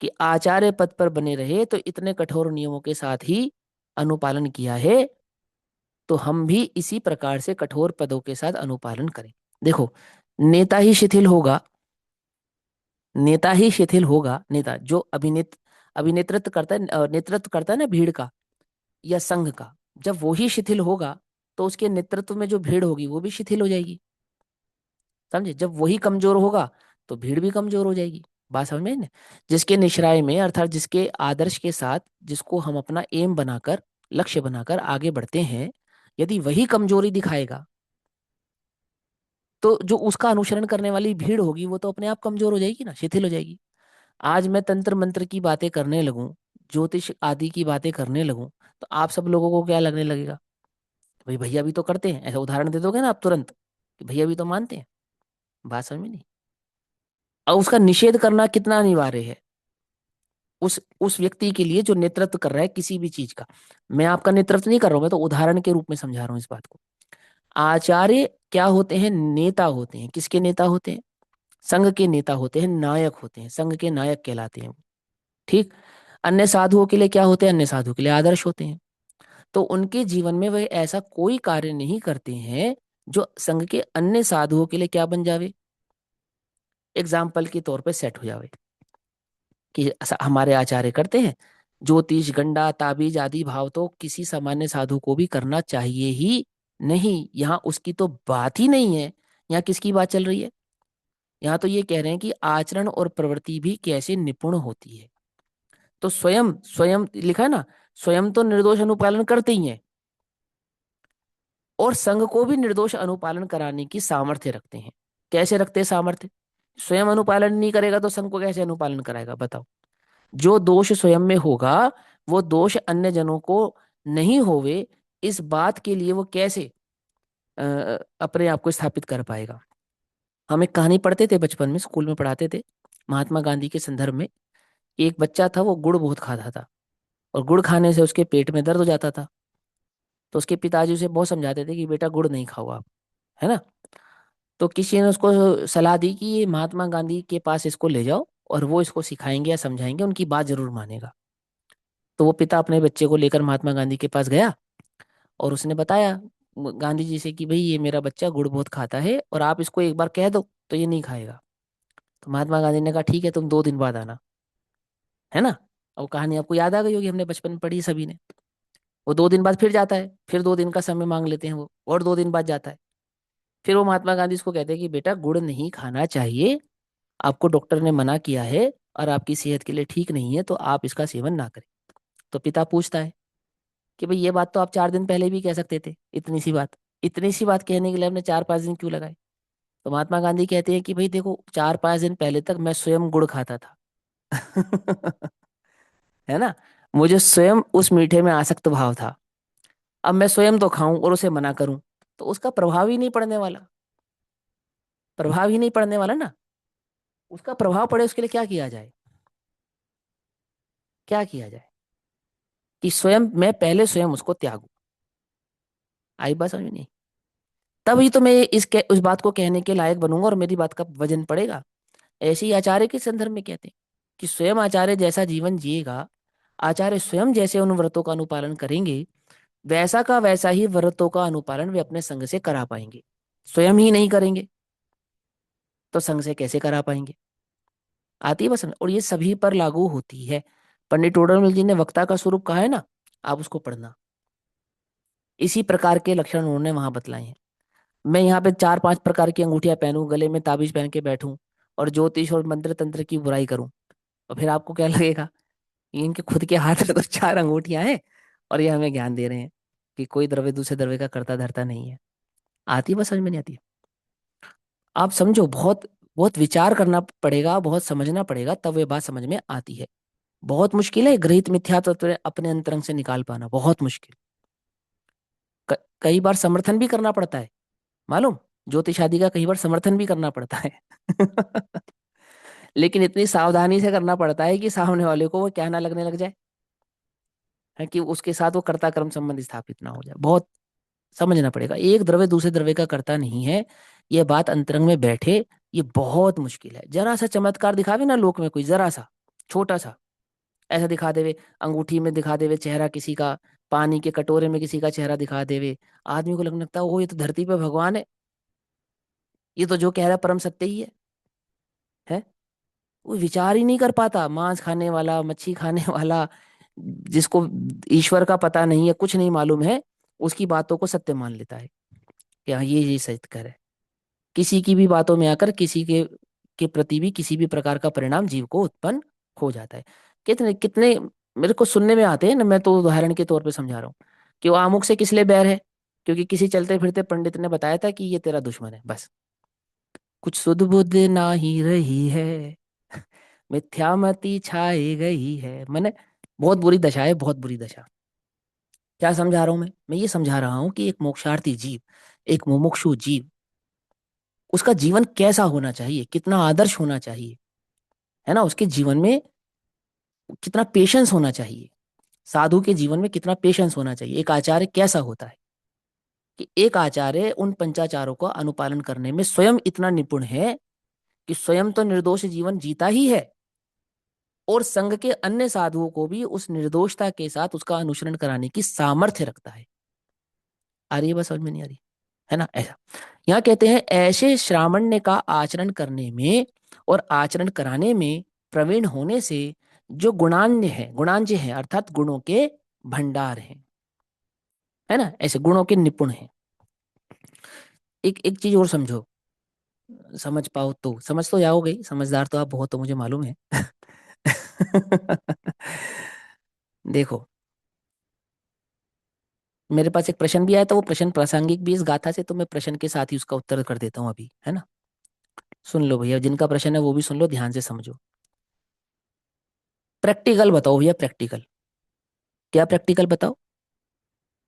कि आचार्य पद पर बने रहे तो इतने कठोर नियमों के साथ ही अनुपालन किया है, तो हम भी इसी प्रकार से कठोर पदों के साथ अनुपालन करें। देखो, नेता ही शिथिल होगा, नेता ही शिथिल होगा, नेता जो अभिनेतृत्व करता है, नेतृत्व करता है ना भीड़ का या संघ का, जब वो ही शिथिल होगा तो उसके नेतृत्व में जो भीड़ होगी वो भी शिथिल हो जाएगी। समझे? जब वही कमजोर होगा तो भीड़ भी कमजोर हो जाएगी। बात समझ में आई ना? जिसके निश्राय में, अर्थात जिसके आदर्श के साथ, जिसको हम अपना एम बनाकर, लक्ष्य बनाकर आगे बढ़ते हैं, यदि वही कमजोरी दिखाएगा तो जो उसका अनुसरण करने वाली भीड़ होगी वो तो अपने आप कमजोर हो जाएगी ना, शिथिल हो जाएगी। आज मैं तंत्र मंत्र की बातें करने लगूं, ज्योतिष आदि की बातें करने लगूं, तो आप सब लोगों को क्या लगने लगेगा? भाई भैया भी तो करते हैं, ऐसा उदाहरण दे दोगे ना आप तुरंत कि भैया भी तो मानते हैं। बात समझ में नहीं? और उसका निषेध करना कितना अनिवार्य है उस व्यक्ति के लिए जो नेतृत्व कर रहा है किसी भी चीज का। मैं आपका नेतृत्व नहीं कर रहा हूं, मैं तो उदाहरण के रूप में समझा रहा हूं इस बात को। आचार्य क्या होते हैं? नेता होते हैं। किसके नेता होते हैं? संघ के नेता होते हैं, नायक होते हैं, संघ के नायक कहलाते हैं वो। ठीक। अन्य साधुओं के लिए क्या होते हैं? अन्य साधुओं के लिए आदर्श होते हैं। तो उनके जीवन में वह ऐसा कोई कार्य नहीं करते हैं जो संघ के अन्य साधुओं के लिए क्या बन जावे, एग्जाम्पल के तौर पे सेट हो जावे। कि हमारे आचार्य करते हैं ज्योतिष, गंडा, ताबीज आदि भाव तो किसी सामान्य साधु को भी करना चाहिए ही नहीं। यहाँ उसकी तो बात ही नहीं है। यहाँ किसकी बात चल रही है? यहाँ तो ये कह रहे हैं कि आचरण और प्रवृत्ति भी कैसे निपुण होती है। तो स्वयं स्वयं लिखा है ना, स्वयं तो निर्दोष अनुपालन करते ही हैं और संघ को भी निर्दोष अनुपालन कराने की सामर्थ्य रखते हैं। कैसे रखते हैं सामर्थ्य? स्वयं अनुपालन नहीं करेगा तो संघ को कैसे अनुपालन कराएगा, बताओ? जो दोष स्वयं में होगा वो दोष अन्य जनों को नहीं होवे, इस बात के लिए वो कैसे अ, अपने आप को स्थापित कर पाएगा? हम एक कहानी पढ़ते थे बचपन में, स्कूल में पढ़ाते थे, महात्मा गांधी के संदर्भ में। एक बच्चा था, वो गुड़ बहुत खाता था और गुड़ खाने से उसके पेट में दर्द हो जाता था। तो उसके पिताजी उसे बहुत समझाते थे कि बेटा गुड़ नहीं खाओ आप, है ना? तो किसी ने उसको सलाह दी कि ये महात्मा गांधी के पास इसको ले जाओ और वो इसको सिखाएंगे या समझाएंगे, उनकी बात जरूर मानेगा। तो वो पिता अपने बच्चे को लेकर महात्मा गांधी के पास गया और उसने बताया गांधी जी से कि भाई ये मेरा बच्चा गुड़ बहुत खाता है और आप इसको एक बार कह दो तो ये नहीं खाएगा। तो महात्मा गांधी ने कहा ठीक है, तुम 2 दिन बाद आना, है ना? और कहानी आपको याद आ गई होगी, हमने बचपन में पढ़ी सभी ने। वो 2 दिन बाद फिर जाता है, फिर 2 दिन का समय मांग लेते हैं वो, और 2 दिन बाद जाता है। फिर वो महात्मा गांधी इसको कहते हैं कि बेटा गुड़ नहीं खाना चाहिए, आपको डॉक्टर ने मना किया है और आपकी सेहत के लिए ठीक नहीं है, तो आप इसका सेवन ना करें। तो पिता पूछता है कि भाई ये बात तो आप 4 दिन पहले भी कह सकते थे, इतनी सी बात, इतनी सी बात कहने के लिए आपने 4-5 दिन क्यों लगाए? तो महात्मा गांधी कहते हैं कि भाई देखो, 4-5 दिन पहले तक मैं स्वयं गुड़ खाता था। है ना? मुझे स्वयं उस मीठे में आसक्त भाव था। अब मैं स्वयं तो खाऊं और उसे मना करूं तो उसका प्रभाव ही नहीं पड़ने वाला। प्रभाव ही नहीं पड़ने वाला ना। उसका प्रभाव पड़े उसके लिए क्या किया जाए? क्या किया जाए कि स्वयं, मैं पहले स्वयं उसको त्यागूं। आई बात समझ में नहीं? तभी तो मैं उस बात को कहने के लायक बनूंगा और मेरी बात का वजन पड़ेगा। ऐसे ही आचार्य के संदर्भ में कहते हैं कि स्वयं आचार्य जैसा जीवन जिएगा, आचार्य स्वयं जैसे उन व्रतों का अनुपालन करेंगे, वैसा का वैसा ही व्रतों का अनुपालन वे अपने संग से करा पाएंगे। स्वयं ही नहीं करेंगे तो संग से कैसे करा पाएंगे? आती है बस। और ये सभी पर लागू होती है। पंडित टोडरमल जी ने वक्ता का स्वरूप कहा है ना, आप उसको पढ़ना। इसी प्रकार के लक्षण उन्होंने वहां बतलाए हैं। मैं यहाँ पे 4-5 प्रकार की अंगूठियां पहनूं, गले में ताबीज पहन के बैठूं और ज्योतिष और मंत्र तंत्र की बुराई करूं, और फिर आपको क्या लगेगा? ये इनके खुद के हाथ में तो 4 अंगूठियां हैं और ये हमें ज्ञान दे रहे हैं कि कोई द्रव्य दूसरे द्रव्य का करता धरता नहीं है। आती है बस, समझ में नहीं आती? आप समझो, बहुत बहुत विचार करना पड़ेगा, बहुत समझना पड़ेगा, तब ये बात समझ में आती है। बहुत मुश्किल है गृहीत मिथ्या तत्व अपने अंतरंग से निकाल पाना, बहुत मुश्किल। कई बार समर्थन भी करना पड़ता है, मालूम? ज्योतिष आदि का कई बार समर्थन भी करना पड़ता है। लेकिन इतनी सावधानी से करना पड़ता है कि सामने वाले को वो क्या ना लगने लग जाए, है कि उसके साथ वो कर्ता कर्म संबंध स्थापित ना हो जाए। बहुत समझना पड़ेगा, एक द्रव्य दूसरे द्रव्य का कर्ता नहीं है, ये बात अंतरंग में बैठे, ये बहुत मुश्किल है। जरा सा चमत्कार दिखावे ना लोक में कोई, जरा सा छोटा सा ऐसा दिखा देवे, अंगूठी में दिखा देवे चेहरा किसी का, पानी के कटोरे में किसी का चेहरा दिखा देवे, आदमी को लगने लगता है ओ ये तो धरती पे भगवान है, ये तो जो कह रहा है परम सत्य ही है। वो विचार ही नहीं कर पाता, मांस खाने वाला, मच्छी खाने वाला, जिसको ईश्वर का पता नहीं है, कुछ नहीं मालूम है, उसकी बातों को सत्य मान लेता है कि हाँ ये सत्य कर है। किसी की भी बातों में आकर किसी के प्रति भी किसी भी प्रकार का परिणाम जीव को उत्पन्न हो जाता है। कितने कितने मेरे को सुनने में आते हैं ना, मैं तो उदाहरण के तौर पे समझा रहा हूँ कि वो आमुक से किस लिए बैर है, क्योंकि किसी चलते फिरते पंडित ने बताया था कि ये तेरा दुश्मन है, बस। कुछ सुध बुध ना ही रही है, मिथ्यामति छाई गई है, मैंने बहुत बुरी दशा है, बहुत बुरी दशा। क्या समझा रहा हूं मैं ये समझा रहा हूं कि एक मोक्षार्थी जीव, एक मुमुक्षु जीव, उसका जीवन कैसा होना चाहिए, कितना आदर्श होना चाहिए, है ना, उसके जीवन में कितना पेशेंस होना चाहिए, साधु के जीवन में कितना पेशेंस होना चाहिए, एक आचार्य कैसा होता है कि एक आचार्य उन पंचाचारों का अनुपालन करने में स्वयं इतना निपुण है कि स्वयं तो निर्दोष जीवन जीता ही है, और संघ के अन्य साधुओं को भी उस निर्दोषता के साथ उसका अनुसरण कराने की सामर्थ्य रखता है। आ रही है बस, समझ में नहीं आ रही, है ना, ऐसा। यहाँ कहते हैं ऐसे श्रावण्य का आचरण करने में और आचरण कराने में प्रवीण होने से जो गुणान्य है, गुणांज है अर्थात गुणों के भंडार हैं, है ना, ऐसे गुणों के निपुण हैं। एक एक चीज और समझो, समझ पाओ तो समझ तो जाओगे, समझदार तो आप बहुत हो मुझे मालूम है। देखो, मेरे पास एक प्रश्न भी आया था, वो प्रश्न प्रासंगिक भी इस गाथा से, तो मैं प्रश्न के साथ ही उसका उत्तर कर देता हूँ अभी, है ना। सुन लो भैया, जिनका प्रश्न है वो भी सुन लो, ध्यान से समझो। प्रैक्टिकल बताओ भैया, प्रैक्टिकल, क्या प्रैक्टिकल बताओ।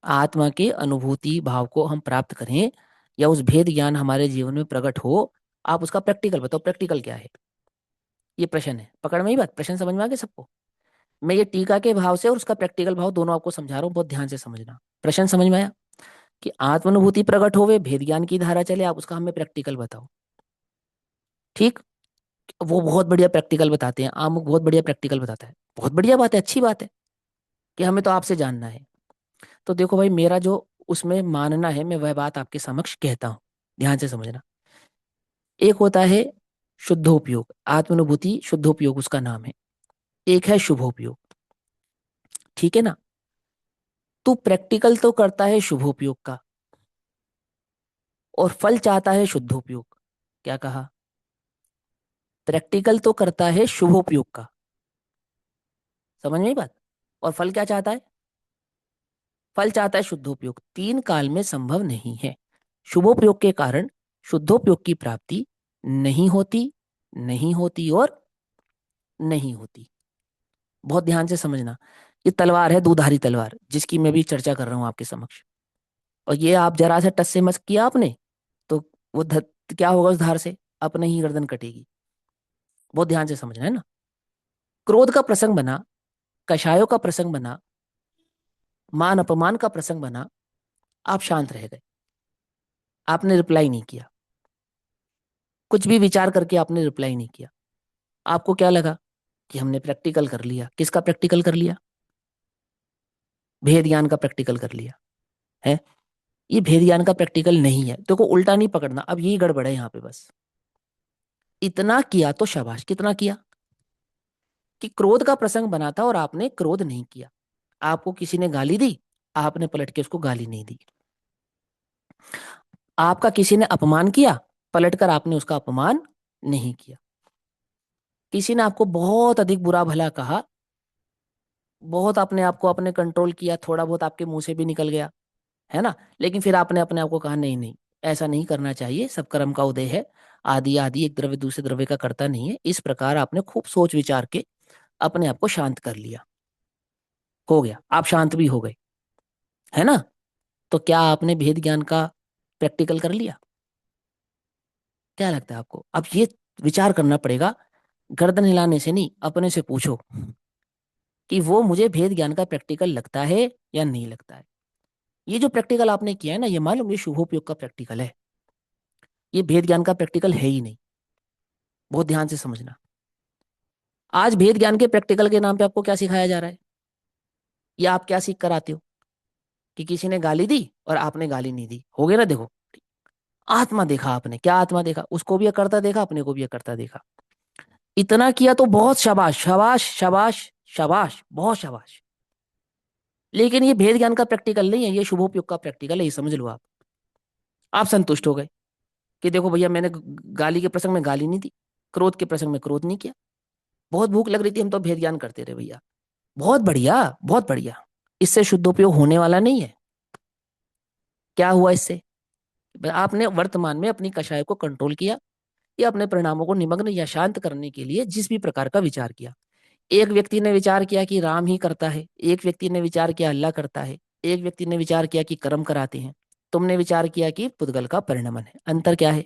आत्मा के अनुभूति भाव को हम प्राप्त करें या उस भेद ज्ञान हमारे जीवन में प्रकट हो, आप उसका प्रैक्टिकल बताओ, प्रैक्टिकल क्या है, ये प्रश्न है। पकड़ में ही बात, प्रश्न समझ में आ गया सबको। मैं ये टीका के भाव से और उसका प्रैक्टिकल भाव दोनों आपको समझा रहा हूँ, बहुत ध्यान से समझना। प्रश्न समझ में आया कि आत्मानुभूति प्रकट होवे, भेद ज्ञान की धारा चले, आप उसका हमें प्रैक्टिकल बताओ। ठीक, वो बहुत बढ़िया प्रैक्टिकल बताते हैं, आमुक बहुत बढ़िया प्रैक्टिकल बताता है, बहुत बढ़िया बात है, अच्छी बात है कि हमें तो आपसे जानना है। तो देखो भाई, मेरा जो उसमें मानना है, मैं वह बात आपके समक्ष कहता हूँ, ध्यान से समझना। एक होता है शुद्धोपयोग, आत्मानुभूति शुद्धोपयोग उसका नाम है। एक है शुभोपयोग, ठीक है ना। तू प्रैक्टिकल तो करता है शुभोपयोग का, और फल चाहता है शुद्धोपयोग। क्या कहा, प्रैक्टिकल तो करता है शुभोपयोग का, समझ में आई बात, और फल क्या चाहता है, फल चाहता है शुद्धोपयोग, तीन काल में संभव नहीं है। शुभोपयोग के कारण शुद्धोपयोग की प्राप्ति नहीं होती, नहीं होती और नहीं होती। बहुत ध्यान से समझना, ये तलवार है, दुधारी तलवार, जिसकी मैं भी चर्चा कर रहा हूं आपके समक्ष, और ये आप जरा से टच से मस किया आपने तो वो क्या होगा उस धार से, अपने ही गर्दन कटेगी। बहुत ध्यान से समझना, है ना। क्रोध का प्रसंग बना, कषायों का प्रसंग बना, मान अपमान का प्रसंग बना, आप शांत रह गए, आपने रिप्लाई नहीं किया, कुछ भी विचार करके आपने रिप्लाई नहीं किया। आपको क्या लगा कि हमने प्रैक्टिकल कर लिया, किसका प्रैक्टिकल कर लिया, भेद ज्ञान का प्रैक्टिकल कर लिया है। ये भेद ज्ञान का प्रैक्टिकल नहीं है, तो को उल्टा नहीं पकड़ना, अब यही गड़बड़ है यहाँ पे बस। इतना किया तो शाबाश, कितना किया कि क्रोध का प्रसंग बना था और आपने क्रोध नहीं किया, आपको किसी ने गाली दी, आपने पलट के उसको गाली नहीं दी। आपका किसी ने अपमान किया, पलटकर आपने उसका अपमान नहीं किया। किसी ने आपको बहुत अधिक बुरा भला कहा, बहुत अपने आप को अपने कंट्रोल किया, थोड़ा बहुत आपके मुंह से भी निकल गया, है ना, लेकिन फिर आपने अपने आप को कहा नहीं नहीं, ऐसा नहीं करना चाहिए, सब कर्म का उदय है, आदि आदि एक द्रव्य दूसरे द्रव्य का करता नहीं है, इस प्रकार आपने खूब सोच विचार के अपने आप को शांत कर लिया, हो गया, आप शांत भी हो गए, है ना। तो क्या आपने भेद ज्ञान का प्रैक्टिकल कर लिया, क्या लगता है आपको। अब ये विचार करना पड़ेगा गर्दन हिलाने से नहीं, अपने से पूछो कि वो मुझे भेद ज्ञान का प्रैक्टिकल लगता है या नहीं लगता है। ये जो प्रैक्टिकल आपने किया है ना, ये मालूम ये शुभोपयोग का प्रैक्टिकल है, ये भेद ज्ञान का प्रैक्टिकल है ही नहीं। बहुत ध्यान से समझना। आज भेद ज्ञान के प्रैक्टिकल के नाम पे आपको क्या सिखाया जा रहा है, या आप क्या सीख कर आते हो कि किसी ने गाली दी और आपने गाली नहीं दी, हो गया ना। देखो, आत्मा देखा आपने, क्या आत्मा देखा, उसको भी ये करता देखा, अपने को भी ये करता देखा। इतना किया तो बहुत शाबाश शाबाश शाबाश शाबाश, बहुत शाबाश। लेकिन ये भेद ज्ञान का प्रैक्टिकल नहीं है, ये शुभोपयोग का प्रैक्टिकल है, ये समझ लो आप संतुष्ट हो गए कि देखो भैया, मैंने गाली के प्रसंग में गाली नहीं दी, क्रोध के प्रसंग में क्रोध नहीं किया, बहुत भूख लग रही थी, हम तो भेद ज्ञान करते रहे भैया। बहुत बढ़िया, बहुत बढ़िया। इससे शुद्धोपयोग होने वाला नहीं है। क्या हुआ इससे? आपने वर्तमान में अपनी कषाय को कंट्रोल किया, या अपने परिणामों को निमग्न या शांत करने के लिए जिस भी प्रकार का विचार किया। एक व्यक्ति ने विचार किया कि राम ही करता है, एक व्यक्ति ने विचार किया अल्लाह करता है, एक व्यक्ति ने विचार किया कि कर्म कराते हैं, तुमने विचार किया कि पुद्गल का परिणमन है। अंतर क्या है?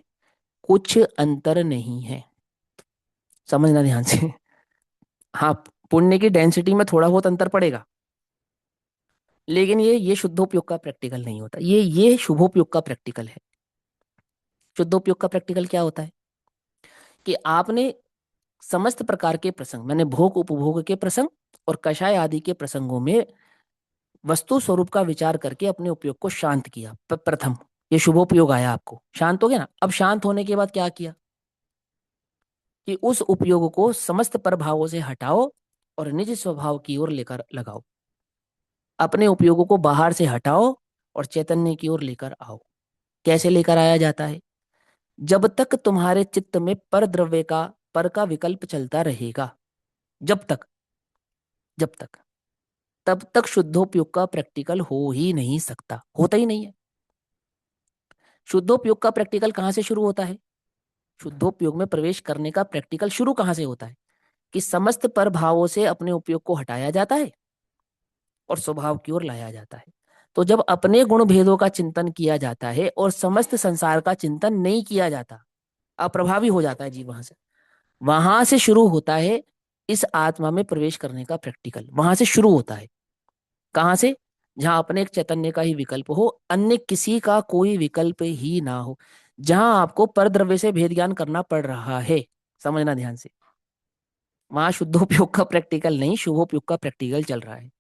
कुछ अंतर नहीं है। समझना ध्यान से। हाँ, पुण्य की डेंसिटी में थोड़ा बहुत अंतर पड़ेगा, लेकिन ये शुद्धोपयोग का प्रैक्टिकल नहीं होता, ये शुभोपयोग का प्रैक्टिकल है। शुद्धोपयोग का प्रैक्टिकल क्या होता है कि आपने समस्त प्रकार के प्रसंग, मैंने भोग उपभोग के प्रसंग और कषाय आदि के प्रसंगों में वस्तु स्वरूप का विचार करके अपने उपयोग को शांत किया। प्रथम ये शुभोपयोग आया, आपको शांत हो गया ना। अब शांत होने के बाद क्या किया कि उस उपयोग को समस्त प्रभावों से हटाओ और निज स्वभाव की ओर लेकर लगाओ। अपने उपयोगों को बाहर से हटाओ और चैतन्य की ओर लेकर आओ। कैसे लेकर आया जाता है? जब तक तुम्हारे चित्त में पर द्रव्य का, पर का विकल्प चलता रहेगा, जब तक, जब तक, तब तक शुद्धोपयोग का प्रैक्टिकल हो ही नहीं सकता, होता ही नहीं है। शुद्धोपयोग का प्रैक्टिकल कहां से शुरू होता है? शुद्धोपयोग में प्रवेश करने का प्रैक्टिकल शुरू कहां से होता है कि समस्त प्रभावों से अपने उपयोग को हटाया जाता है और स्वभाव की ओर लाया जाता है। तो जब अपने गुण भेदों का चिंतन किया जाता है और समस्त संसार का चिंतन नहीं किया जाता, अप्रभावी हो जाता है जी, वहां से शुरू होता है इस आत्मा में प्रवेश करने का प्रैक्टिकल। वहां से शुरू होता है। कहां से? जहां अपने एक चैतन्य का ही विकल्प हो, अन्य किसी का कोई विकल्प ही ना हो, जहां आपको परद्रव्य से भेद ज्ञान करना पड़ रहा है। समझना ध्यान से। वहां शुद्धोपयोग का प्रैक्टिकल नहीं, शुभोपयोग का प्रैक्टिकल चल रहा है।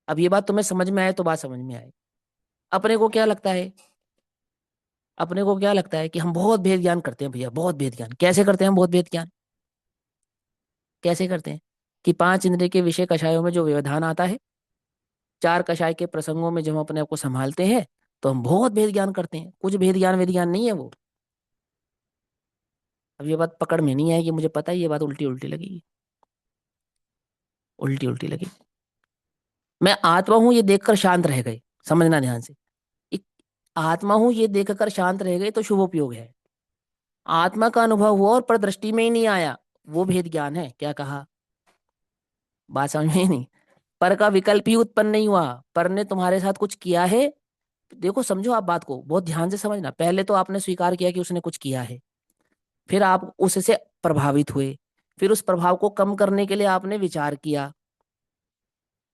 अब ये बात तुम्हें समझ में आए तो बात समझ में आए। अपने को क्या लगता है, अपने को क्या लगता है कि हम बहुत भेद ज्ञान करते हैं भैया, बहुत भेद ज्ञान। कैसे करते हैं हम बहुत भेद ज्ञान? कैसे करते हैं कि पांच इंद्रिय के विषय कषायों में जो व्यवधान आता है, चार कषाय के प्रसंगों में जब हम अपने आप को संभालते हैं, तो हम बहुत भेद ज्ञान करते हैं। कुछ भेद ज्ञान वेद ज्ञान नहीं है वो। अब ये बात पकड़ में नहीं आएगी, मुझे पता है, ये बात उल्टी उल्टी लगेगी, उल्टी उल्टी लगेगी। मैं आत्मा हूं ये देखकर शांत रह गए, समझना ध्यान से। एक आत्मा हूं ये देखकर शांत रह गए तो शुभोपयोग है। आत्मा का अनुभव हुआ और पर दृष्टि में ही नहीं आया, वो भेद ज्ञान है। क्या कहा? बात समझ में ही नहीं। पर का विकल्प ही उत्पन्न नहीं हुआ, पर ने तुम्हारे साथ कुछ किया है। देखो, समझो आप बात को, बहुत ध्यान से समझना। पहले तो आपने स्वीकार किया कि उसने कुछ किया है, फिर आप उससे प्रभावित हुए, फिर उस प्रभाव को कम करने के लिए आपने विचार किया,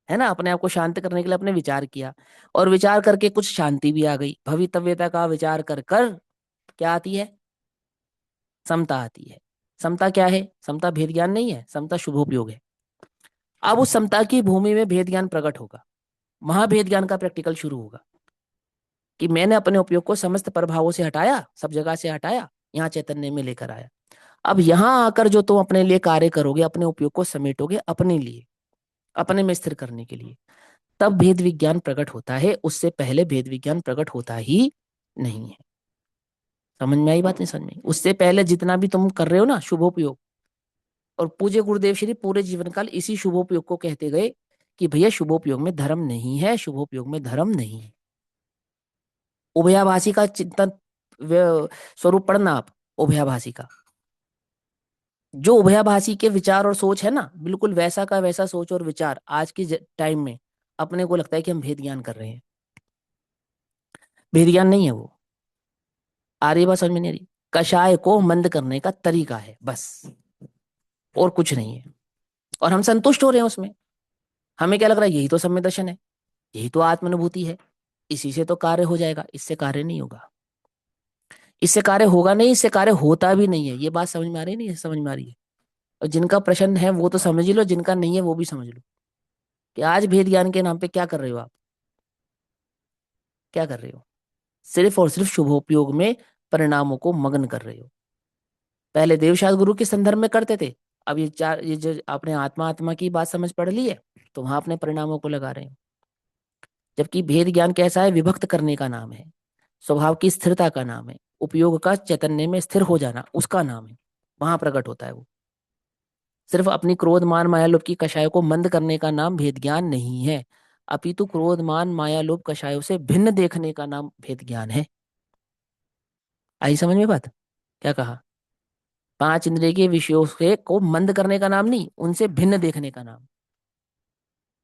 है ना, अपने आप को शांत करने के लिए आपने विचार किया, और विचार करके कुछ शांति भी आ गई। भवितव्यता का विचार कर कर क्या आती है? समता आती है। समता क्या है? समता भेद ज्ञान नहीं है, समता शुभोपयोग है। अब उस समता की भूमि में भेद ज्ञान प्रकट होगा, वहां भेद ज्ञान का प्रैक्टिकल शुरू होगा कि मैंने अपने उपयोग को समस्त प्रभावों से हटाया, सब जगह से हटाया, यहाँ चैतन्य में लेकर आया। अब यहां आकर जो तुम अपने लिए कार्य करोगे, अपने उपयोग को समेटोगे अपने लिए, अपने में स्थिर करने के लिए, तब भेद विज्ञान प्रकट होता है। उससे पहले भेद विज्ञान प्रकट होता ही नहीं है। समझ में आई बात? नहीं समझ में आई? उससे पहले जितना भी तुम कर रहे हो ना शुभोपयोग, और पूज्य गुरुदेव श्री पूरे जीवन काल इसी शुभोपयोग को कहते गए कि भैया शुभोपयोग में धर्म नहीं है, शुभोपयोग में धर्म नहीं है। उभयाभाषी का चिंतन, स्वरूप पढ़ना आप, उभयाभाषी का। जो उभयाभाषी के विचार और सोच है ना, बिल्कुल वैसा का वैसा सोच और विचार आज की टाइम में अपने को लगता है कि हम भेद ज्ञान कर रहे हैं। भेद ज्ञान नहीं है वो। आ रही बात समझ में नहीं आ रही? कषाय को मंद करने का तरीका है बस। और कुछ नहीं है, और हम संतुष्ट हो रहे हैं उसमें। हमें क्या लग रहा है, यही तो सम्य दर्शन है, यही तो आत्मानुभूति है, इसी से तो कार्य हो जाएगा। इससे कार्य नहीं होगा, इससे कार्य होगा नहीं, इससे कार्य होता भी नहीं है। ये बात समझ में आ रही है? नहीं समझ में आ रही है? और जिनका प्रश्न है वो तो समझ ही लो, जिनका नहीं है वो भी समझ लो कि आज भेद ज्ञान के नाम पे क्या कर रहे हो आप, क्या कर रहे हो? सिर्फ और सिर्फ शुभोपयोग में परिणामों को मग्न कर रहे हो। पहले देवशास्त्र गुरु के संदर्भ में करते थे, अब ये जो आपने आत्मा आत्मा की बात समझ पढ़ ली है, तो वहां अपने परिणामों को लगा रहे हैं। जबकि भेद ज्ञान कैसा है, विभक्त करने का नाम है, स्वभाव की स्थिरता का नाम है, उपयोग का चैतन्य में स्थिर हो जाना उसका नाम है, वहां प्रकट होता है वो। सिर्फ अपनी क्रोध मान माया लोभ की कषायों को मंद करने का नाम भेद ज्ञान नहीं है, अपितु क्रोध मान माया लोभ कषायों से भिन्न देखने का नाम भेद ज्ञान है। आई समझ में बात? क्या कहा? पांच इंद्रिय के विषयों से को मंद करने का नाम नहीं, उनसे भिन्न देखने का नाम,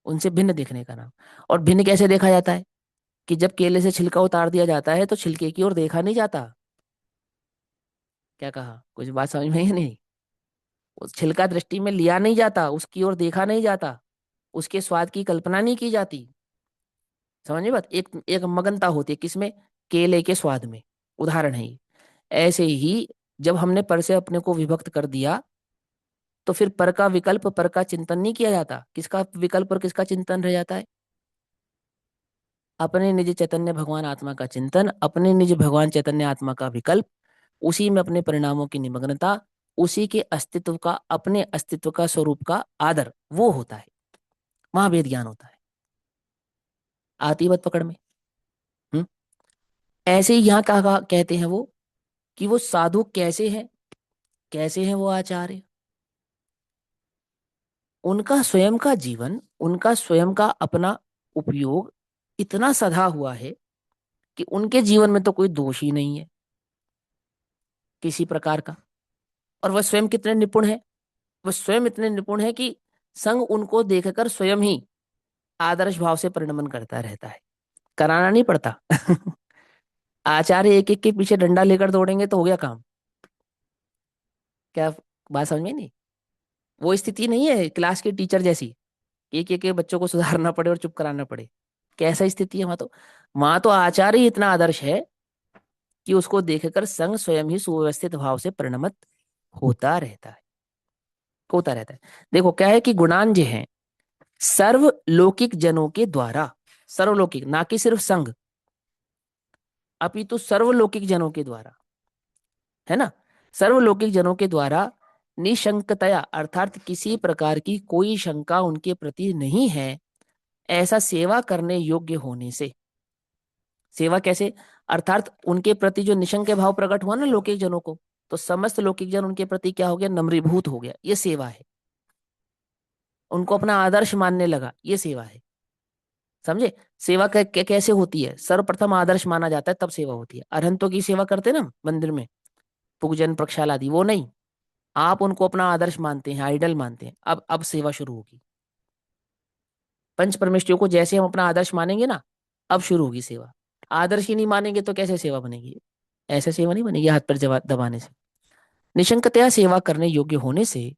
उनसे भिन्न देखने का नाम। और भिन्न कैसे देखा जाता है? कि जब केले से छिलका उतार दिया जाता है तो छिलके की ओर देखा नहीं जाता। क्या कहा? कुछ बात समझ में ही नहीं? उस छिलका दृष्टि में लिया नहीं जाता, उसकी ओर देखा नहीं जाता, उसके स्वाद की कल्पना नहीं की जाती। समझिए बात? एक एक मगनता होती है किसमें? केले के स्वाद में। उदाहरण है ये। ऐसे ही जब हमने पर से अपने को विभक्त कर दिया, तो फिर पर का विकल्प, पर का चिंतन नहीं किया जाता। किसका विकल्प और किसका चिंतन रह जाता है? अपने निज चैतन्य भगवान आत्मा का चिंतन, अपने निज भगवान चैतन्य आत्मा का विकल्प, उसी में अपने परिणामों की निमग्नता, उसी के अस्तित्व का, अपने अस्तित्व का स्वरूप का आदर, वो होता है। वहां वेद ज्ञान होता है। आती बात पकड़ में? हम्म। ऐसे ही यहाँ कहा कहते हैं वो, कि वो साधु कैसे हैं, कैसे हैं वो आचार्य? उनका स्वयं का जीवन, उनका स्वयं का अपना उपयोग इतना सधा हुआ है कि उनके जीवन में तो कोई दोष ही नहीं है किसी प्रकार का। और वह स्वयं कितने निपुण है, वह स्वयं इतने निपुण है कि संग उनको देखकर स्वयं ही आदर्श भाव से परिणमन करता रहता है, कराना नहीं पड़ता। आचार्य एक एक के पीछे डंडा लेकर दौड़ेंगे तो हो गया काम। क्या बात समझ में नहीं? वो स्थिति नहीं है क्लास के टीचर जैसी, एक एक के बच्चों को सुधारना पड़े और चुप कराना पड़े। कैसा स्थिति है वहां तो? वहां तो आचार्य ही इतना आदर्श है कि उसको देखकर संघ स्वयं ही सुव्यवस्थित भाव से परिणमित होता रहता है, होता रहता है। देखो क्या है कि गुणान जो है सर्वलौकिक जनों के द्वारा, सर्वलौकिक ना कि सिर्फ संघ, अपितु सर्वलौकिक जनों के द्वारा, है ना, सर्वलौकिक जनों के द्वारा निशंकतया, अर्थात किसी प्रकार की कोई शंका उनके प्रति नहीं है, ऐसा सेवा करने योग्य होने से। सेवा कैसे? अर्थात उनके प्रति जो निशंक भाव प्रकट हुआ ना लौकिक जनों को, तो समस्त लौकिक जन उनके प्रति क्या हो गया? नम्रीभूत हो गया। ये सेवा है। उनको अपना आदर्श मानने लगा, ये सेवा है। समझे? सेवा कैसे होती है? सर्वप्रथम आदर्श माना जाता है तब सेवा होती है। अरहंतों की सेवा करते ना मंदिर में, पूजन प्रक्षाल आदि, वो नहीं। आप उनको अपना आदर्श मानते हैं, आइडल मानते हैं, अब सेवा शुरू होगी। पंच परमेष्ठियों को जैसे हम अपना आदर्श मानेंगे ना, अब शुरू होगी सेवा। आदर्श ही नहीं मानेंगे तो कैसे सेवा बनेगी? ऐसे सेवा नहीं बनेगी हाथ पर दबाने से। निशंकतया सेवा करने योग्य होने से,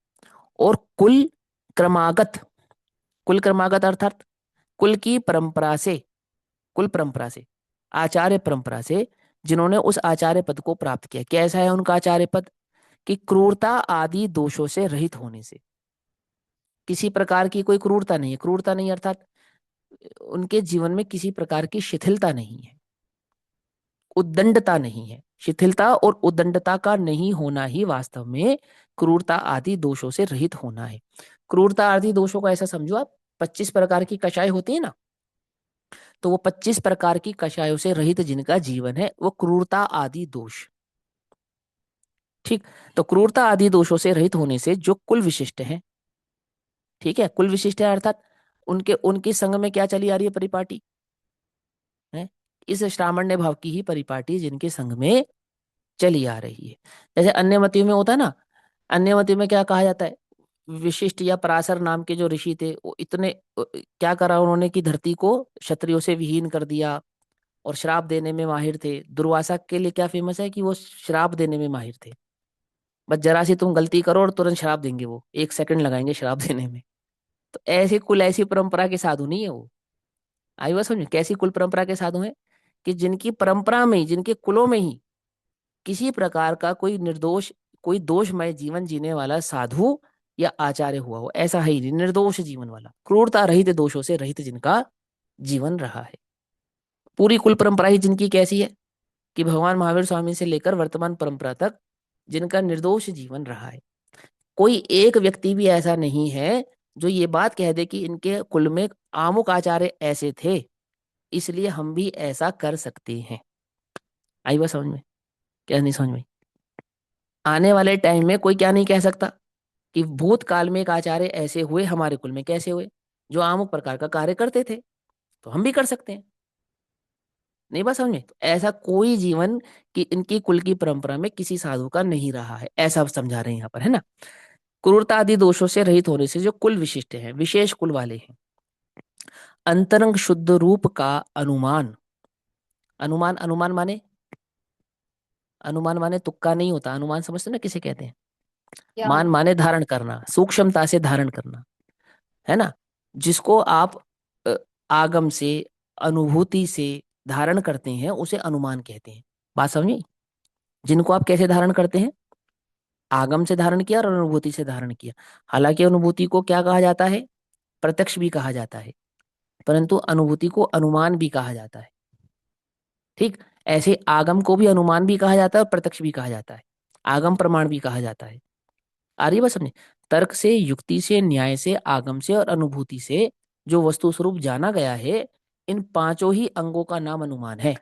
और क्रमागत कुल क्रमागत अर्थात कुल की परंपरा से, कुल परंपरा से, आचार्य परंपरा से, जिन्होंने उस आचार्य पद को प्राप्त किया। कैसा है उनका आचार्य पद? कि क्रूरता आदि दोषों से रहित होने से। किसी प्रकार की कोई क्रूरता नहीं है, क्रूरता नहीं अर्थात उनके जीवन में किसी प्रकार की शिथिलता नहीं है, उद्दंडता नहीं है। शिथिलता और उद्दंडता का नहीं होना ही वास्तव में क्रूरता आदि दोषों से रहित होना है। क्रूरता आदि दोषों को ऐसा समझो आप, 25 प्रकार की कषाय होती है ना, तो वो 25 प्रकार की कषायों से रहित जिनका जीवन है वो क्रूरता आदि दोष। ठीक। तो क्रूरता आदि दोषों से रहित होने से जो कुल विशिष्ट है, ठीक है, कुल विशिष्ट है अर्थात उनके उनके संग में क्या चली आ रही है? परिपाटी है। इस श्रामण्य भाव की ही परिपाटी जिनके संग में चली आ रही है। जैसे अन्य मतियों में होता है ना, अन्य मतियों में क्या कहा जाता है? विशिष्ट या पराशर नाम के जो ऋषि थे वो इतने क्या करा उन्होंने कि धरती को क्षत्रियों से विहीन कर दिया, और श्राप देने में माहिर थे। दुर्वासा के लिए क्या फेमस है? कि वो श्राप देने में माहिर थे। बस जरा सी तुम गलती करो और तुरंत शराब देंगे, वो 1 सेकंड लगाएंगे शराब देने में। तो ऐसे कुल, ऐसी परंपरा के साधु नहीं है वो। आई बात समझ में? कैसी कुल परंपरा के साधु हैं? कि जिनकी परंपरा में ही, जिनके कुलों में ही किसी प्रकार का कोई निर्दोष, कोई दोषमय जीवन जीने वाला साधु या आचार्य हुआ हो, ऐसा है ही नहीं। निर्दोष जीवन वाला, क्रूरता रहित, दोषों से रहित जिनका जीवन रहा है। पूरी कुल परंपरा ही जिनकी कैसी है? कि भगवान महावीर स्वामी से लेकर वर्तमान परंपरा तक जिनका निर्दोष जीवन रहा है। कोई एक व्यक्ति भी ऐसा नहीं है जो ये बात कह दे कि इनके कुल में आमुक आचार्य ऐसे थे, इसलिए हम भी ऐसा कर सकते हैं। आई बात समझ में? क्या नहीं समझ में? आने वाले टाइम में कोई क्या नहीं कह सकता कि भूतकाल में एक आचार्य ऐसे हुए हमारे कुल में, कैसे हुए? जो अमुक प्रकार का कार्य करते थे, तो हम भी कर सकते हैं। नहीं बात समझ में? तो ऐसा कोई जीवन कि इनकी कुल की परंपरा में किसी साधु का नहीं रहा है, ऐसा आप समझा रहे हैं यहाँ पर, है ना? क्रूरता आदि दोषों से रहित होने से जो कुल विशिष्ट हैं, विशेष कुल वाले हैं। अंतरंग शुद्ध रूप का अनुमान। अनुमान, अनुमान माने, अनुमान माने तुक्का नहीं होता। अनुमान समझते ना किसे कहते हैं?
क्या
मान
होता
माने धारण करना, सूक्ष्मता से धारण करना, है ना? जिसको आप अ, आगम से, अनुभूति से धारण करते हैं, उसे अनुमान कहते हैं। बात समझी? जिनको आप कैसे धारण करते हैं? आगम से धारण किया और अनुभूति से धारण किया। हालांकि अनुभूति को क्या कहा जाता है? प्रत्यक्ष भी कहा जाता है, परंतु अनुभूति को अनुमान भी कहा जाता है। ठीक, ऐसे आगम को भी अनुमान भी कहा जाता है और प्रत्यक्ष भी कहा जाता है, आगम प्रमाण भी कहा जाता है। आ रही है बात समझे? तर्क से, युक्ति से, न्याय से, आगम से और अनुभूति से जो वस्तु स्वरूप जाना गया है, इन पांचों ही अंगों का नाम अनुमान है।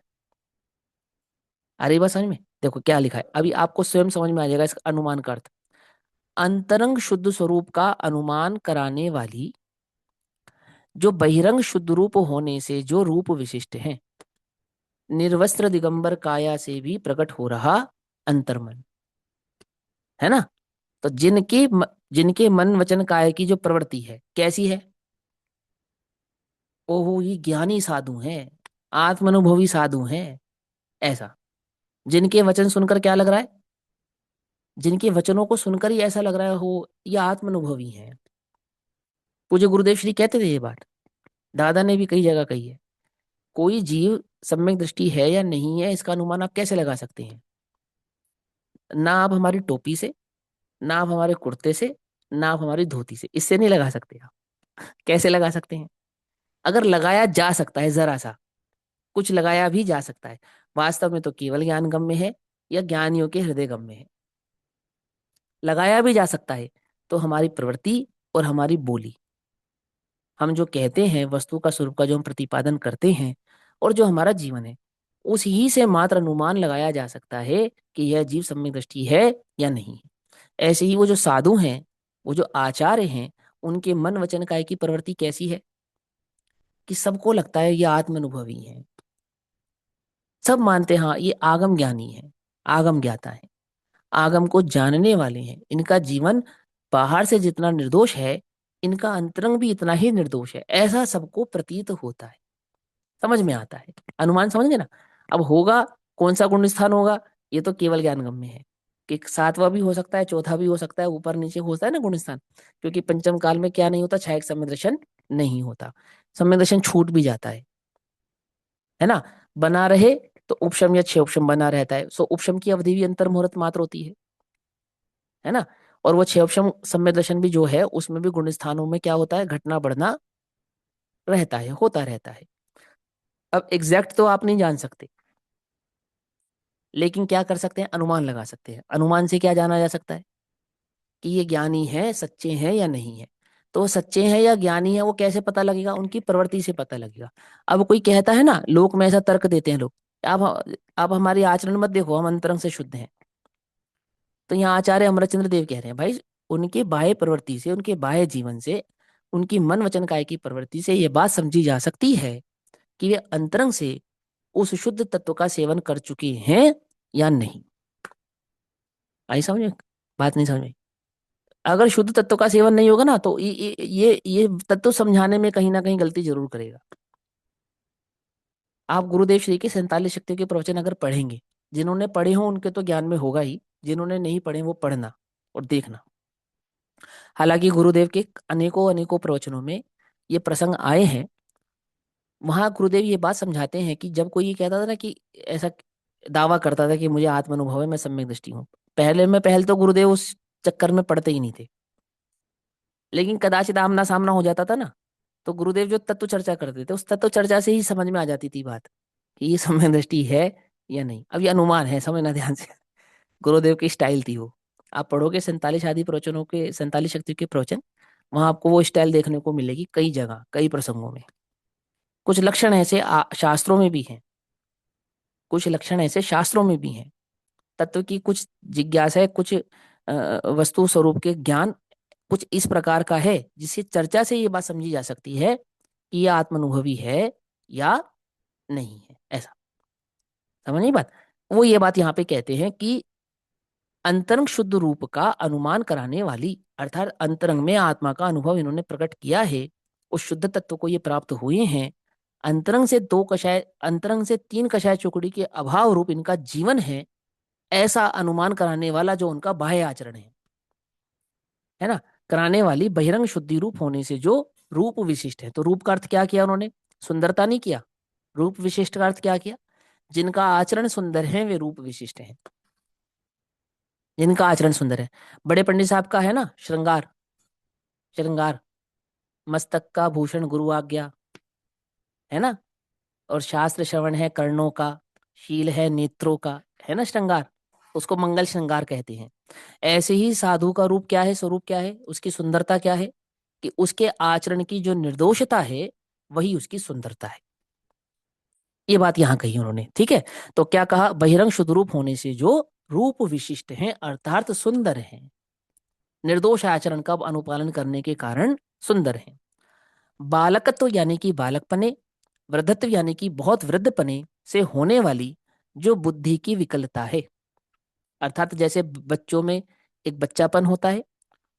आ रही बात समझ में? देखो क्या लिखा है, अभी आपको स्वयं समझ में आ जाएगा इसका अनुमान का अर्थ। अंतरंग शुद्ध स्वरूप का अनुमान कराने वाली, जो बहिरंग शुद्ध रूप होने से जो रूप विशिष्ट है, निर्वस्त्र दिगंबर काया से भी प्रकट हो रहा अंतर्मन, है ना? तो जिनके मन वचन काया की जो प्रवृत्ति है, कैसी है? ओहो, ये ज्ञानी साधु हैं, आत्मानुभवी साधु हैं, ऐसा। जिनके वचन सुनकर क्या लग रहा है? जिनके वचनों को सुनकर ही ऐसा लग रहा है हो ये आत्मानुभवी हैं। पूज्य गुरुदेव श्री कहते थे ये बात, दादा ने भी कई जगह कही है। कोई जीव सम्यक दृष्टि है या नहीं है, इसका अनुमान आप कैसे लगा सकते हैं? ना आप हमारी टोपी से, ना आप हमारे कुर्ते से, ना आप हमारी धोती से, इससे नहीं लगा सकते आप। कैसे लगा सकते हैं? अगर लगाया जा सकता है, जरा सा कुछ लगाया भी जा सकता है, वास्तव में तो केवल ज्ञान गम्य है या ज्ञानियों के हृदय गम्य है। लगाया भी जा सकता है तो हमारी प्रवृत्ति और हमारी बोली, हम जो कहते हैं, वस्तु का स्वरूप का जो हम प्रतिपादन करते हैं, और जो हमारा जीवन है, उस ही से मात्र अनुमान लगाया जा सकता है कि यह जीव सम्यक दृष्टि है या नहीं। ऐसे ही वो जो साधु हैं, वो जो आचार्य हैं, उनके मन वचन काया की प्रवृत्ति कैसी है? कि सबको लगता है ये आत्मानुभवी है, सब मानते हैं हाँ ये आगम ज्ञानी है, आगम ज्ञाता है, आगम को जानने वाले हैं। इनका जीवन बाहर से जितना निर्दोष है, इनका अंतरंग भी इतना ही निर्दोष है, ऐसा सबको प्रतीत होता है, समझ में आता है। अनुमान समझ गए ना? अब होगा कौन सा गुण स्थान होगा, ये तो केवल ज्ञान गम्य है। कि सातवां भी हो सकता है, चौथा भी हो सकता है, ऊपर नीचे होता है ना गुण स्थान। क्योंकि पंचम काल में क्या नहीं होता? छायक सम्यक दर्शन नहीं होता, सम्यक दर्शन छूट भी जाता है ना? बना रहे तो उपशम या छह उपशम बना रहता है, सो उपशम की अवधि भी अंतर मुहूर्त मात्र होती है ना? और वो छह उपशम सम्यक दर्शन भी जो है, उसमें भी गुण स्थानों में क्या होता है? घटना बढ़ना रहता है, होता रहता है। अब एग्जैक्ट तो आप नहीं जान सकते, लेकिन क्या कर सकते हैं? अनुमान लगा सकते हैं। अनुमान से क्या जाना जा सकता है? कि ये ज्ञानी है, सच्चे हैं या नहीं है। तो वो सच्चे हैं या ज्ञानी है, वो कैसे पता लगेगा? उनकी प्रवृत्ति से पता लगेगा। अब कोई कहता है ना, लोक में ऐसा तर्क देते हैं लोग, आप हमारी आचरण मत देखो, हम अंतरंग से शुद्ध हैं। तो यहाँ आचार्य अमरचंद्र देव कह रहे हैं, भाई उनके बाह्य प्रवृत्ति से, उनके बाह्य जीवन से, उनकी मन वचन काया की प्रवृत्ति से ये बात समझी जा सकती है कि वे अंतरंग से उस शुद्ध तत्व का सेवन कर चुके हैं या नहीं। आई समझ में? बात नहीं समझ में? अगर शुद्ध तत्व का सेवन नहीं होगा ना, तो ये तत्व समझाने में कहीं ना कहीं गलती जरूर करेगा। आप गुरुदेव श्री के 47 शक्तियों के प्रवचन अगर पढ़ेंगे, जिन्होंने पढ़े हों उनके तो ज्ञान में होगा ही, जिन्होंने नहीं पढ़े वो पढ़ना और देखना। हालांकि गुरुदेव के अनेकों अनेकों प्रवचनों में ये प्रसंग आए हैं। वहां गुरुदेव ये बात समझाते हैं कि जब कोई ये कहता था ना कि ऐसा दावा करता था कि मुझे आत्म अनुभव है, मैं सम्यक दृष्टि हूँ, पहले तो गुरुदेव उस चक्कर में पड़ते ही नहीं थे। लेकिन कदाचित आमना सामना हो जाता था ना, तो गुरुदेव जो तत्व चर्चा करते थे उस तत्व चर्चा से ही समझ में आ जाती थी बात कि ये सम्यक दृष्टि है या नहीं। अब ये अनुमान है, समझना ध्यान से। गुरुदेव की स्टाइल थी वो। आप पढ़ोगे 47 आदि प्रवचनों के, 47 शक्ति के प्रवचन, वहां आपको वो स्टाइल देखने को मिलेगी कई जगह कई प्रसंगों में। कुछ लक्षण ऐसे शास्त्रों में भी हैं, कुछ लक्षण ऐसे शास्त्रों में भी हैं। तत्व की कुछ जिज्ञासा है, कुछ वस्तु स्वरूप के ज्ञान कुछ इस प्रकार का है जिससे चर्चा से ये बात समझी जा सकती है कि यह आत्मानुभवी है या नहीं है। ऐसा समझ नहीं बात। वो ये बात यहाँ पे कहते हैं कि अंतरंग शुद्ध रूप का अनुमान कराने वाली, अर्थात अंतरंग में आत्मा का अनुभव इन्होंने प्रकट किया है, उस शुद्ध तत्व को ये प्राप्त हुए हैं। अंतरंग से तीन कषाय चुकड़ी के अभाव रूप इनका जीवन है, ऐसा अनुमान कराने वाला जो उनका बाह्य आचरण है ना, कराने वाली बहिरंग शुद्धि रूप होने से जो रूप विशिष्ट है। तो रूप का अर्थ क्या किया उन्होंने? सुंदरता नहीं किया। रूप विशिष्ट का अर्थ क्या किया? जिनका आचरण सुंदर है वे रूप विशिष्ट हैं। जिनका आचरण सुंदर है। बड़े पंडित साहब का है ना श्रृंगार, श्रृंगार, मस्तक का भूषण गुरु आज्ञा, है ना, और शास्त्र श्रवण है कर्णों का, शील है नेत्रों का, है ना श्रृंगार, उसको मंगल श्रृंगार कहते हैं। ऐसे ही साधु का रूप क्या है, स्वरूप क्या है, उसकी सुंदरता क्या है, कि उसके आचरण की जो निर्दोषता है वही उसकी सुंदरता है। ये बात यहां कही उन्होंने, ठीक है। तो क्या कहा? बहिरंग शुद्ध रूप होने से जो रूप विशिष्ट हैं अर्थात सुंदर हैं, निर्दोष आचरण का अनुपालन करने के कारण सुंदर हैं। बालकत्व यानी कि बालकपने, वृद्धत्व यानी कि बहुत वृद्धपने से होने वाली जो बुद्धि की विकलता है, अर्थात जैसे बच्चों में एक बच्चापन होता है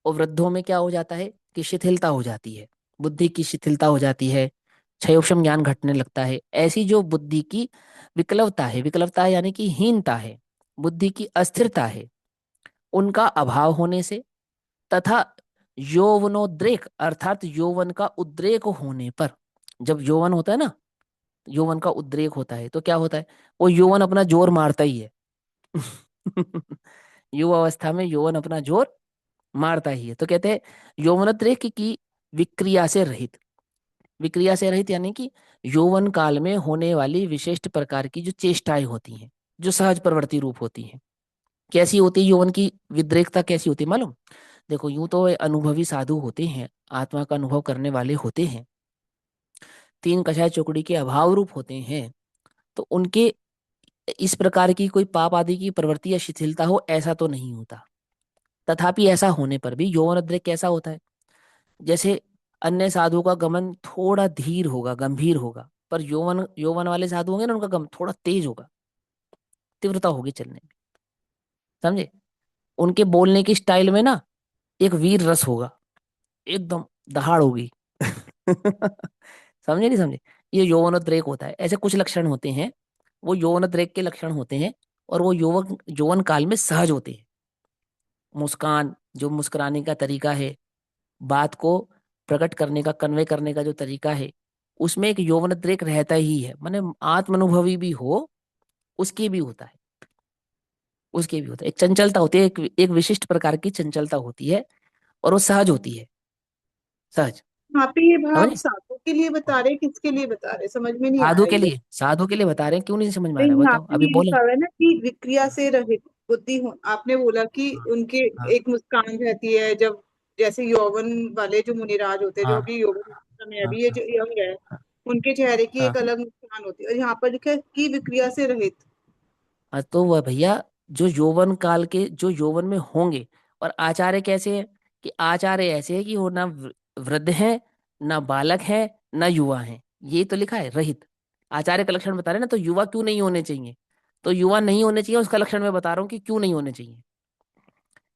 और वृद्धों में क्या हो जाता है कि शिथिलता हो जाती है, बुद्धि की शिथिलता हो जाती है, क्षयोक्षम ज्ञान घटने लगता है। ऐसी जो बुद्धि की विकलवता है, विकलवता यानी कि हीनता है, बुद्धि की अस्थिरता है, उनका अभाव होने से, तथा यौवनोद्रेक अर्थात यौवन का उद्रेक होने पर, जब यौवन होता है ना, यौवन का उद्रेक होता है तो क्या होता है? वो यौवन अपना जोर मारता ही है। युवा अवस्था में यौवन अपना जोर मारता ही है। तो कहते हैं यौवनोद्रेक की विक्रिया से रहित, विक्रिया से रहित यानी कि यौवन काल में होने वाली विशिष्ट प्रकार की जो चेष्टाएं होती हैं, जो सहज प्रवृत्ति रूप होती हैं। कैसी होती है यौवन की विद्रेकता? कैसी होती है मालूम? देखो यूं तो ये अनुभवी साधु होते हैं, आत्मा का अनुभव करने वाले होते हैं, तीन कषाय चौकड़ी के अभाव रूप होते हैं, तो उनके इस प्रकार की कोई पाप आदि की प्रवृत्ति या शिथिलता हो ऐसा तो नहीं होता। तथापि ऐसा होने पर भी यौवन उद्रेक कैसा होता है? जैसे अन्य साधु का गमन थोड़ा धीर होगा, गंभीर होगा, पर यौवन यौवन वाले साधु होंगे ना, उनका गमन थोड़ा तेज होगा, तीव्रता होगी चलने में, समझे? उनके बोलने की स्टाइल में ना एक वीर रस होगा, एकदम दहाड़ होगी। समझे नहीं समझे? ये यौवनोद्रेक होता है। ऐसे कुछ लक्षण होते हैं, वो यौवनोद्रेक के लक्षण होते हैं, और वो यौवन काल में सहज होते हैं। मुस्कान, जो मुस्कुराने का तरीका है, बात को प्रकट करने का, कन्वे करने का जो तरीका है, उसमें एक यौवनोद्रेक रहता ही है। माने आत्मानुभवी भी हो उसकी भी होता है, उसकी भी होता है। एक चंचलता होती है, एक विशिष्ट प्रकार की चंचलता होती है, और वो सहज होती है, सहज।
यहाँ पे ये भाव
समझे?
साधु के लिए बता रहे, किसके लिए बता रहे, समझ में नहीं
साधु
आया
के
ये।
लिए, साधु के लिए बता रहे हैं, क्यों नहीं समझ में आ रहा है
नहीं, यहाँ
बताओ,
पे
अभी
ये
बोले।
लिखा हुआ है ना कि विक्रिया से रहित बुद्धि हो, आपने बोला कि
हाँ
उनके
हाँ
एक मुस्कान रहती है जब, जैसे यौवन वाले जो मुनिराज होते हैं, जो
हाँ
अभी यौवन समय,
हाँ
अभी ये
हाँ
जो यंग है, उनके चेहरे की
हाँ।
एक अलग मुस्कान होती है, और यहाँ पर लिखा है कि विक्रिया से रहित।
हाँ, तो वह भैया जो यौवन काल के, जो यौवन में होंगे। और आचार्य कैसे हैं? कि आचार्य ऐसे है कि वो ना वृद्ध है, ना बालक है, ना युवा है, ये तो लिखा है रहित। आचार्य का लक्षण बता रहे हैं ना, तो युवा क्यों नहीं होने चाहिए? तो युवा नहीं होने चाहिए, उसका लक्षण मैं बता रहा हूँ कि क्यों नहीं होने चाहिए।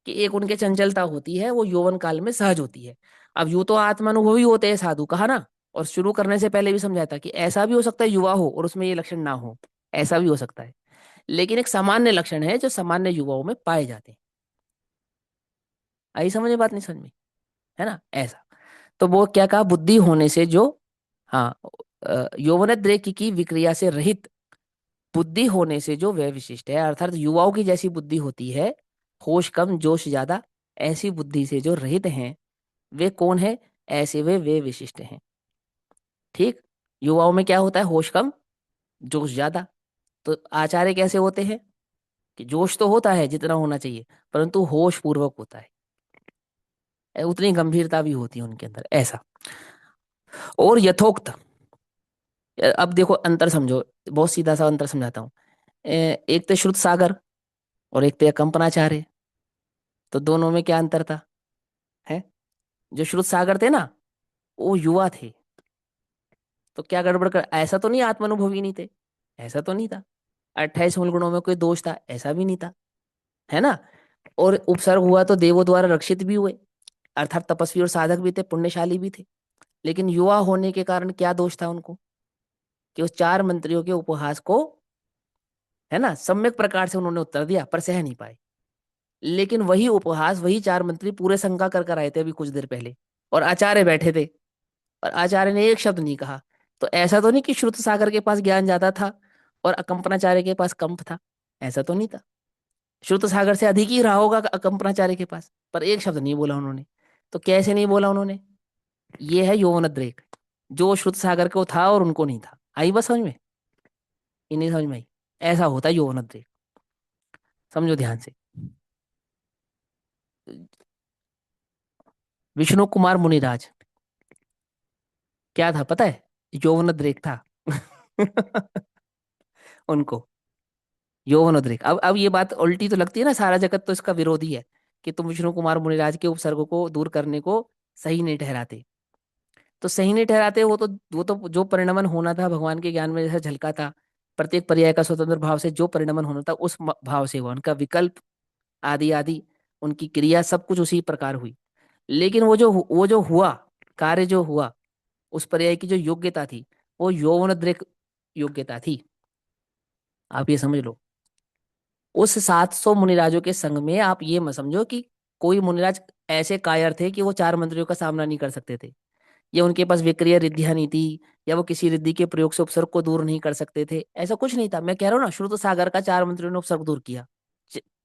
कि एक उनके चंचलता होती है, वो यौवन काल में सहज होती है। अब यूं तो आत्मानुभवी होते हैं साधु, कहा ना। और शुरू करने से पहले भी समझाया था कि ऐसा भी हो सकता है युवा हो और उसमें ये लक्षण ना हो, ऐसा भी हो सकता है। लेकिन एक सामान्य लक्षण है जो सामान्य युवाओं में पाए जाते हैं। आई समझ में बात, नहीं समझ में? है ना ऐसा। तो वो क्या कहा, बुद्धि होने से जो, हाँ, यौवनोद्रेक की विक्रिया से रहित बुद्धि होने से जो वह विशिष्ट है, अर्थात युवाओं की जैसी बुद्धि होती है, होश कम जोश ज्यादा, ऐसी बुद्धि से जो रहित हैं, वे कौन है? ऐसे वे विशिष्ट हैं। ठीक। युवाओं में क्या होता है? होश कम जोश ज्यादा। तो आचार्य कैसे होते हैं? कि जोश तो होता है जितना होना चाहिए, परंतु होश पूर्वक होता है, उतनी गंभीरता भी होती है उनके अंदर, ऐसा। और यथोक्त, अब देखो अंतर समझो, बहुत सीधा सा अंतर समझाता हूँ। एक तो श्रुत सागर और एक तो कंपनाचार्य। तो दोनों में क्या अंतर था? है, जो श्रुत सागर थे ना, वो युवा थे। तो क्या गड़बड़ कर, ऐसा तो नहीं आत्मानुभवी नहीं थे, ऐसा तो नहीं था। 28 मूल गुणों में कोई दोष था, ऐसा भी नहीं था, है ना। और उपसर्ग हुआ तो देवों द्वारा रक्षित भी हुए, अर्थात तपस्वी और साधक भी थे, पुण्यशाली भी थे। लेकिन युवा होने के कारण क्या दोष था उनको? कि उस चार मंत्रियों के उपहास को, है ना, सम्यक प्रकार से उन्होंने उत्तर दिया पर सह नहीं पाए। लेकिन वही उपहास वही चार मंत्री पूरे संघ का कर आए थे अभी कुछ देर पहले, और आचार्य बैठे थे, और आचार्य ने एक शब्द नहीं कहा। तो ऐसा तो नहीं कि श्रुत सागर के पास ज्ञान ज्यादा था और अकंपनाचार्य के पास कम था, ऐसा तो नहीं था। श्रुत सागर से अधिक ही रहा होगा अकंपनाचार्य के पास, पर एक शब्द नहीं बोला उन्होंने। तो कैसे नहीं बोला उन्होंने? ये है यौवनोद्रेक, जो श्रुत सागर को था और उनको नहीं था। आई बस समझ में? ये नहीं समझ में आई? ऐसा होता है यौवनोद्रेक, समझो ध्यान से। विष्णु कुमार मुनिराज क्या था पता है? यौवनोद्रेक था। उनको यौवनोद्रेक। अब ये बात उल्टी तो लगती है ना, सारा जगत तो इसका विरोधी है कि तुम विष्णु कुमार मुनिराज के उपसर्गों को दूर करने को सही नहीं ठहराते। तो सही नहीं ठहराते, वो तो जो परिणमन होना था भगवान के ज्ञान में जैसा झलका था, प्रत्येक पर्याय का स्वतंत्र भाव से जो परिणमन होना था उस भाव से हुआ, उनका विकल्प आदि आदि, उनकी क्रिया सब कुछ उसी प्रकार हुई। लेकिन वो जो हुआ, कार्य जो हुआ, उस पर्याय की जो योग्यता थी, वो यौवनोद्रेक योग्यता थी। आप ये समझ लो। उस 700 मुनिराजों के संग में आप ये मत समझो कि कोई मुनिराज ऐसे कायर थे कि वो चार मंत्रियों का सामना नहीं कर सकते थे, या उनके पास विक्रिय रिद्धियां नहीं थी, या वो किसी रिद्धि के प्रयोग से उपसर्ग को दूर नहीं कर सकते थे। ऐसा कुछ नहीं था। मैं कह रहा हूँ ना, श्रुत सागर का चार मंत्रियों ने उपसर्ग दूर किया,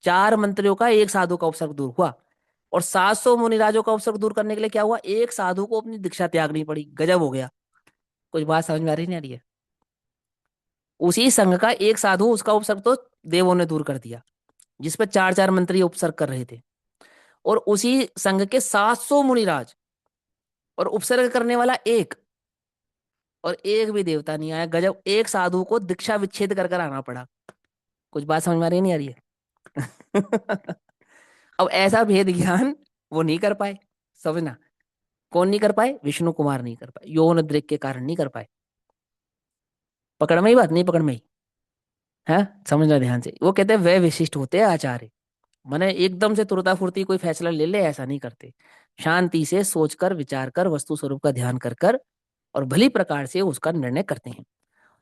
चार मंत्रियों का एक साधु का उपसर्ग दूर हुआ। और 700 मुनिराजों का उपसर्ग दूर करने के लिए क्या हुआ? एक साधु को अपनी दीक्षा त्यागनी पड़ी। गजब हो गया। कुछ बात समझ में आ रही नहीं आ रही है? उसी संघ का एक साधु, उसका उपसर्ग तो देवों ने दूर कर दिया, जिस पर चार चार मंत्री उपसर्ग कर रहे थे। और उसी संघ के 700 मुनिराज, और उपसर्ग करने वाला एक, और एक भी देवता नहीं आया। गजब, एक साधु को दीक्षा विच्छेद कर कर आना पड़ा। कुछ बात समझ में आ रही है नहीं आ रही है? अब ऐसा भेद ज्ञान वो नहीं कर पाए, समझना। कौन नहीं कर पाए? विष्णु कुमार नहीं कर पाए, यौन उद्रेक के कारण नहीं कर पाए। पकड़ में ही बात, नहीं पकड़ में ही है? समझना ध्यान से। वो कहते हैं वे विशिष्ट होते हैं आचार्य, माने एकदम से तुरता फुर्ती कोई फैसला ले ले ऐसा नहीं करते। शांति से सोचकर विचार कर वस्तु स्वरूप का ध्यान कर कर और भली प्रकार से उसका निर्णय करते हैं।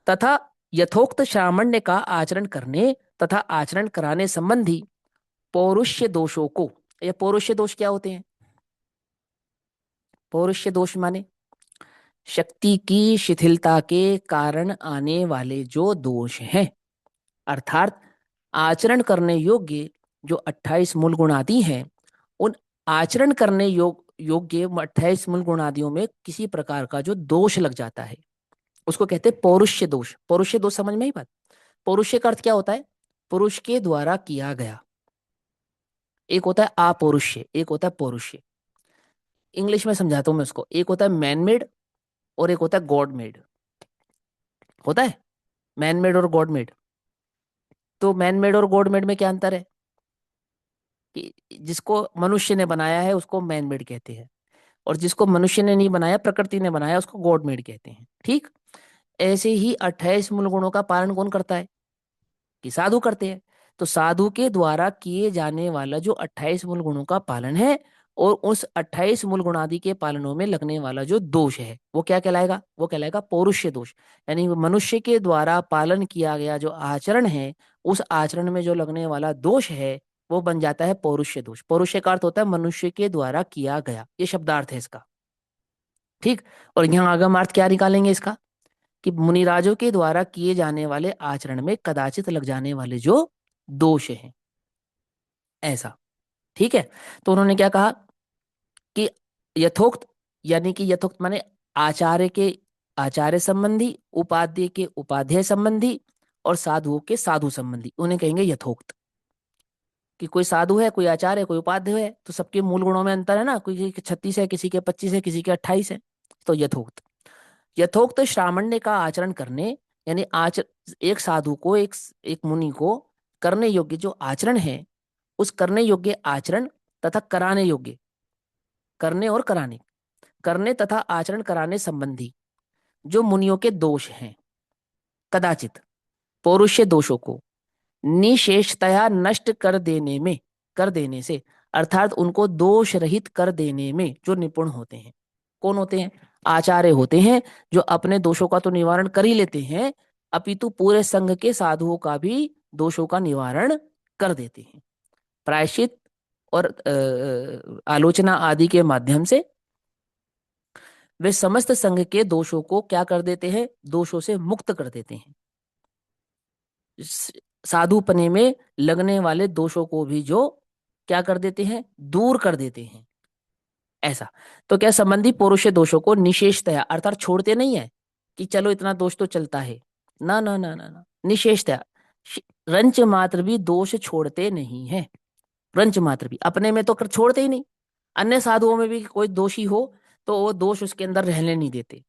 तथा यथोक्त सामान्य का आचरण करने तथा आचरण कराने संबंधी पौरुष्य दोषों को, ये पौरुष्य दोष क्या होते हैं? पौरुष्य दोष माने शक्ति की शिथिलता के कारण आने वाले जो दोष हैं, अर्थात आचरण करने योग्य जो 28 मूल गुणादि हैं, उन आचरण करने योग्य 28 मूल गुणादियों में किसी प्रकार का जो दोष लग जाता है, उसको कहते हैं पौरुष्य दोष। पौरुष्य दोष समझ में ही बात? पौरुष्य का अर्थ क्या होता है? पुरुष के द्वारा किया गया। एक होता है अपौरुष्य, एक होता है पौरुष्य। इंग्लिश में समझाता हूं मैं उसको। एक होता है मैन मेड और एक होता है गॉड मेड। होता है मैन मेड और गॉड मेड। तो मैन मेड और गॉड मेड में क्या अंतर है? कि जिसको मनुष्य ने बनाया है उसको मैन मेड कहते हैं, और जिसको मनुष्य ने नहीं बनाया, प्रकृति ने बनाया, उसको गॉड मेड कहते हैं। ठीक। ऐसे ही 28 मूल गुणों का पालन कौन करता है? कि साधु करते हैं। तो साधु के द्वारा किए जाने वाला जो 28 मूल गुणों का पालन है, और उस 28 मूल गुणादि के पालनों में लगने वाला जो दोष है वो क्या कहलाएगा? वो कहलाएगा पौरुष्य दोष। यानी मनुष्य के द्वारा पालन किया गया जो आचरण है, उस आचरण में जो लगने वाला दोष है वो बन जाता है पौरुष्य दोष। पौरुष्य का अर्थ होता है मनुष्य के द्वारा किया गया, ये शब्दार्थ है इसका। ठीक। और यहाँ आगम क्या निकालेंगे इसका? कि मुनिराजों के द्वारा किए जाने वाले आचरण में कदाचित लग जाने वाले जो दोष हैं, ऐसा। ठीक है। तो उन्होंने क्या कहा कि यथोक्त, यानी कि यथोक्त माने आचार्य के आचार्य संबंधी, उपाध्याय के उपाध्याय संबंधी, और साधुओं के साधु संबंधी, उन्हें कहेंगे यथोक्त। कि कोई साधु है, कोई आचार्य है, कोई उपाध्याय है, तो सबके मूल गुणों में अंतर है ना, कोई के 36 है, किसी के 25 है, किसी के 28 है। तो यथोक्त, यथोक्त श्रामण्य का आचरण करने, यानी एक साधु को, एक मुनि को करने योग्य जो आचरण है, उस करने योग्य आचरण तथा कराने योग्य, करने और कराने, करने तथा आचरण कराने संबंधी जो मुनियों के दोष हैं, कदाचित पौरुष्य दोषों को निशेषतया नष्ट कर देने से, अर्थात उनको दोष रहित कर देने में जो निपुण होते हैं, कौन होते हैं? आचार्य होते हैं, जो अपने दोषों का तो निवारण कर ही लेते हैं, अपितु पूरे संघ के साधुओं का भी दोषों का निवारण कर देते हैं। प्रायश्चित और आलोचना आदि के माध्यम से वे समस्त संघ के दोषों को क्या कर देते हैं? दोषों से मुक्त कर देते हैं। साधुपने में लगने वाले दोषों को भी जो क्या कर देते हैं? दूर कर देते हैं, ऐसा। तो क्या संबंधी पौरुष दोषों को निशेषतया, अर्थात छोड़ते नहीं है कि चलो इतना दोष तो चलता है, ना ना ना ना ना, निशेषतया, रंच मात्र भी दोष छोड़ते नहीं है। रंच मात्र भी, अपने में तो छोड़ते ही नहीं, अन्य साधुओं में भी कोई दोषी हो तो वो दोष उसके अंदर रहने नहीं देते।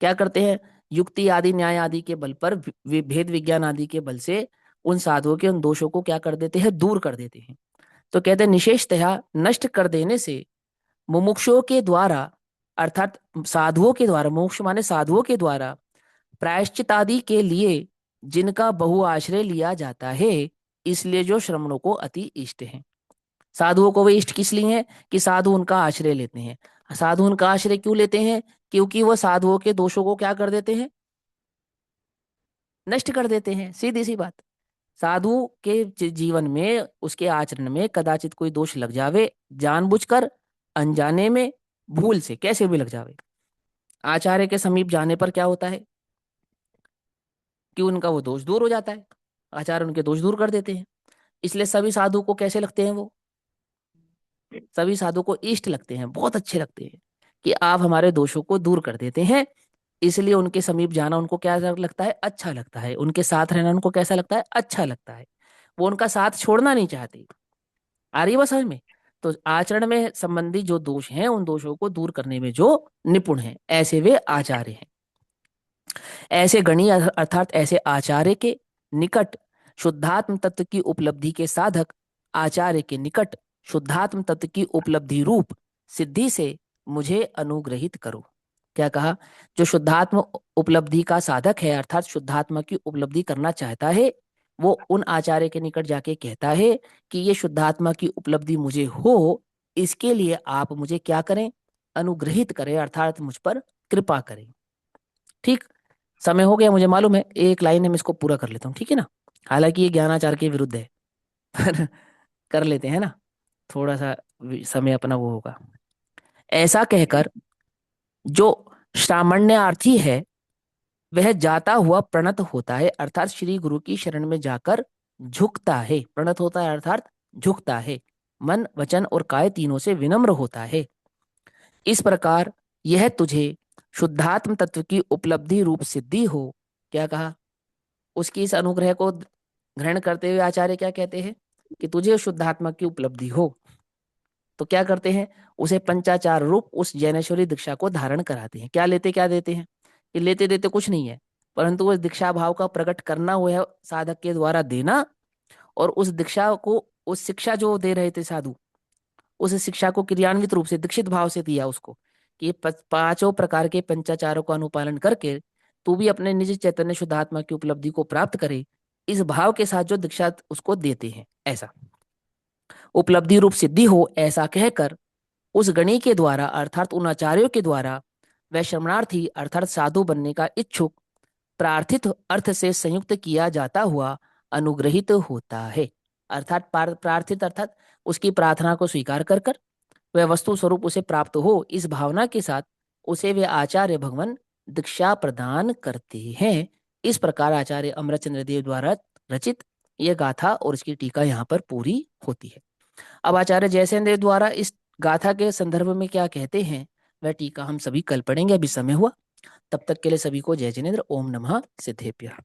क्या करते हैं? युक्ति आदि न्याय आदि के बल पर, भेद विज्ञान आदि के बल से उन साधुओं के उन दोषों को क्या कर देते हैं? दूर कर देते हैं। तो कहते हैं निशेषतया नष्ट कर देने से मुमुक्षुओं के द्वारा, अर्थात साधुओं के द्वारा, मोक्ष माने साधुओं के द्वारा प्रायश्चित आदि के लिए जिनका बहुआश्रय लिया जाता है, इसलिए जो श्रमणों को अति इष्ट है। साधुओं को वे इष्ट किस लिए हैं? कि साधु उनका आश्रय लेते हैं। साधु उनका आश्रय क्यों लेते हैं? क्योंकि वह साधुओं के दोषों को क्या कर देते हैं? नष्ट कर देते हैं, सीधी सी बात। साधु के जीवन में, उसके आचरण में कदाचित कोई दोष लग जावे, जानबूझकर, अनजाने में, भूल से, कैसे भी लग जावे, आचार्य के समीप जाने पर क्या होता है कि उनका वो दोष दूर हो जाता है। आचार्य उनके दोष दूर कर देते हैं। इसलिए सभी साधु को कैसे लगते हैं? वो सभी साधु को इष्ट लगते हैं, बहुत अच्छे लगते हैं कि आप हमारे दोषों को दूर कर देते हैं। इसलिए उनके समीप जाना उनको क्या लगता है? अच्छा लगता है। उनके साथ रहना उनको कैसा लगता है? अच्छा लगता है। वो उनका साथ छोड़ना नहीं चाहते। आ रही है बात समझ में? तो आचरण में संबंधी जो दोष हैं, उन दोषों को दूर करने में जो निपुण हैं, ऐसे वे आचार्य हैं। ऐसे गणीय अर्थात ऐसे आचार्य के निकट शुद्धात्म तत्व की उपलब्धि के साधक, आचार्य के निकट शुद्धात्म तत्व की उपलब्धि रूप सिद्धि से मुझे अनुग्रहित करो। क्या कहा? जो शुद्धात्म उपलब्धि का साधक है, अर्थात शुद्धात्मा की उपलब्धि करना चाहता है, वो उन आचार्य के निकट जाके कहता है कि ये शुद्धात्मा की उपलब्धि मुझे हो, इसके लिए आप मुझे क्या करें? अनुग्रहित करें, अर्थात मुझ पर कृपा करें। ठीक। समय हो गया मुझे मालूम है, एक लाइन है, मैं इसको पूरा कर लेता हूँ, ठीक है ना? हालांकि ये ज्ञानाचार के विरुद्ध है पर कर लेते हैं ना, थोड़ा सा समय अपना वो होगा। ऐसा कहकर जो श्रामण्यार्थी है वह जाता हुआ प्रणत होता है, अर्थात श्री गुरु की शरण में जाकर झुकता है। प्रणत होता है अर्थात झुकता है, मन वचन और काय तीनों से विनम्र होता है। इस प्रकार यह तुझे शुद्धात्म तत्व की उपलब्धि रूप सिद्धि हो। क्या कहा? उसकी इस अनुग्रह को ग्रहण करते हुए आचार्य क्या कहते हैं? कि तुझे शुद्धात्मा की उपलब्धि हो, तो क्या करते हैं? उसे पंचाचार रूप उस जैनेश्वरी दीक्षा को धारण कराते हैं। क्या लेते क्या देते हैं? ये लेते देते कुछ नहीं है, परंतु उस दीक्षा भाव का प्रकट करना हुआ है साधक के द्वारा देना, और उस दीक्षा को, उस शिक्षा जो दे रहे थे साधु, उस शिक्षा को क्रियान्वित रूप से दीक्षित भाव से दिया उसको, कि पांचों प्रकार के पंचाचारों का अनुपालन करके तू भी अपने निज चैतन्य शुद्धात्मा की उपलब्धि को प्राप्त करे, इस भाव के साथ जो दीक्षा उसको देते हैं, ऐसा। उपलब्धि रूप सिद्धि हो, ऐसा कहकर उस गणी के द्वारा अर्थात उन आचार्यों के द्वारा वह शरणार्थी अर्थात साधु बनने का इच्छुक प्रार्थित अर्थ से संयुक्त किया जाता हुआ अनुग्रहित होता है। अर्थात प्रार्थित अर्थात उसकी प्रार्थना को स्वीकार कर कर वह वस्तु स्वरूप उसे प्राप्त हो, इस भावना के साथ उसे वे आचार्य भगवान दीक्षा प्रदान करते हैं। इस प्रकार आचार्य अमरचंद्र देव द्वारा रचित यह गाथा और इसकी टीका यहाँ पर पूरी होती है। अब आचार्य जयसेन देव द्वारा इस गाथा के संदर्भ में क्या कहते हैं वह टीका हम सभी कल पढ़ेंगे, अभी समय हुआ। तब तक के लिए सभी को जय जिनेन्द्र। ओम नमः सिद्धेभ्यः।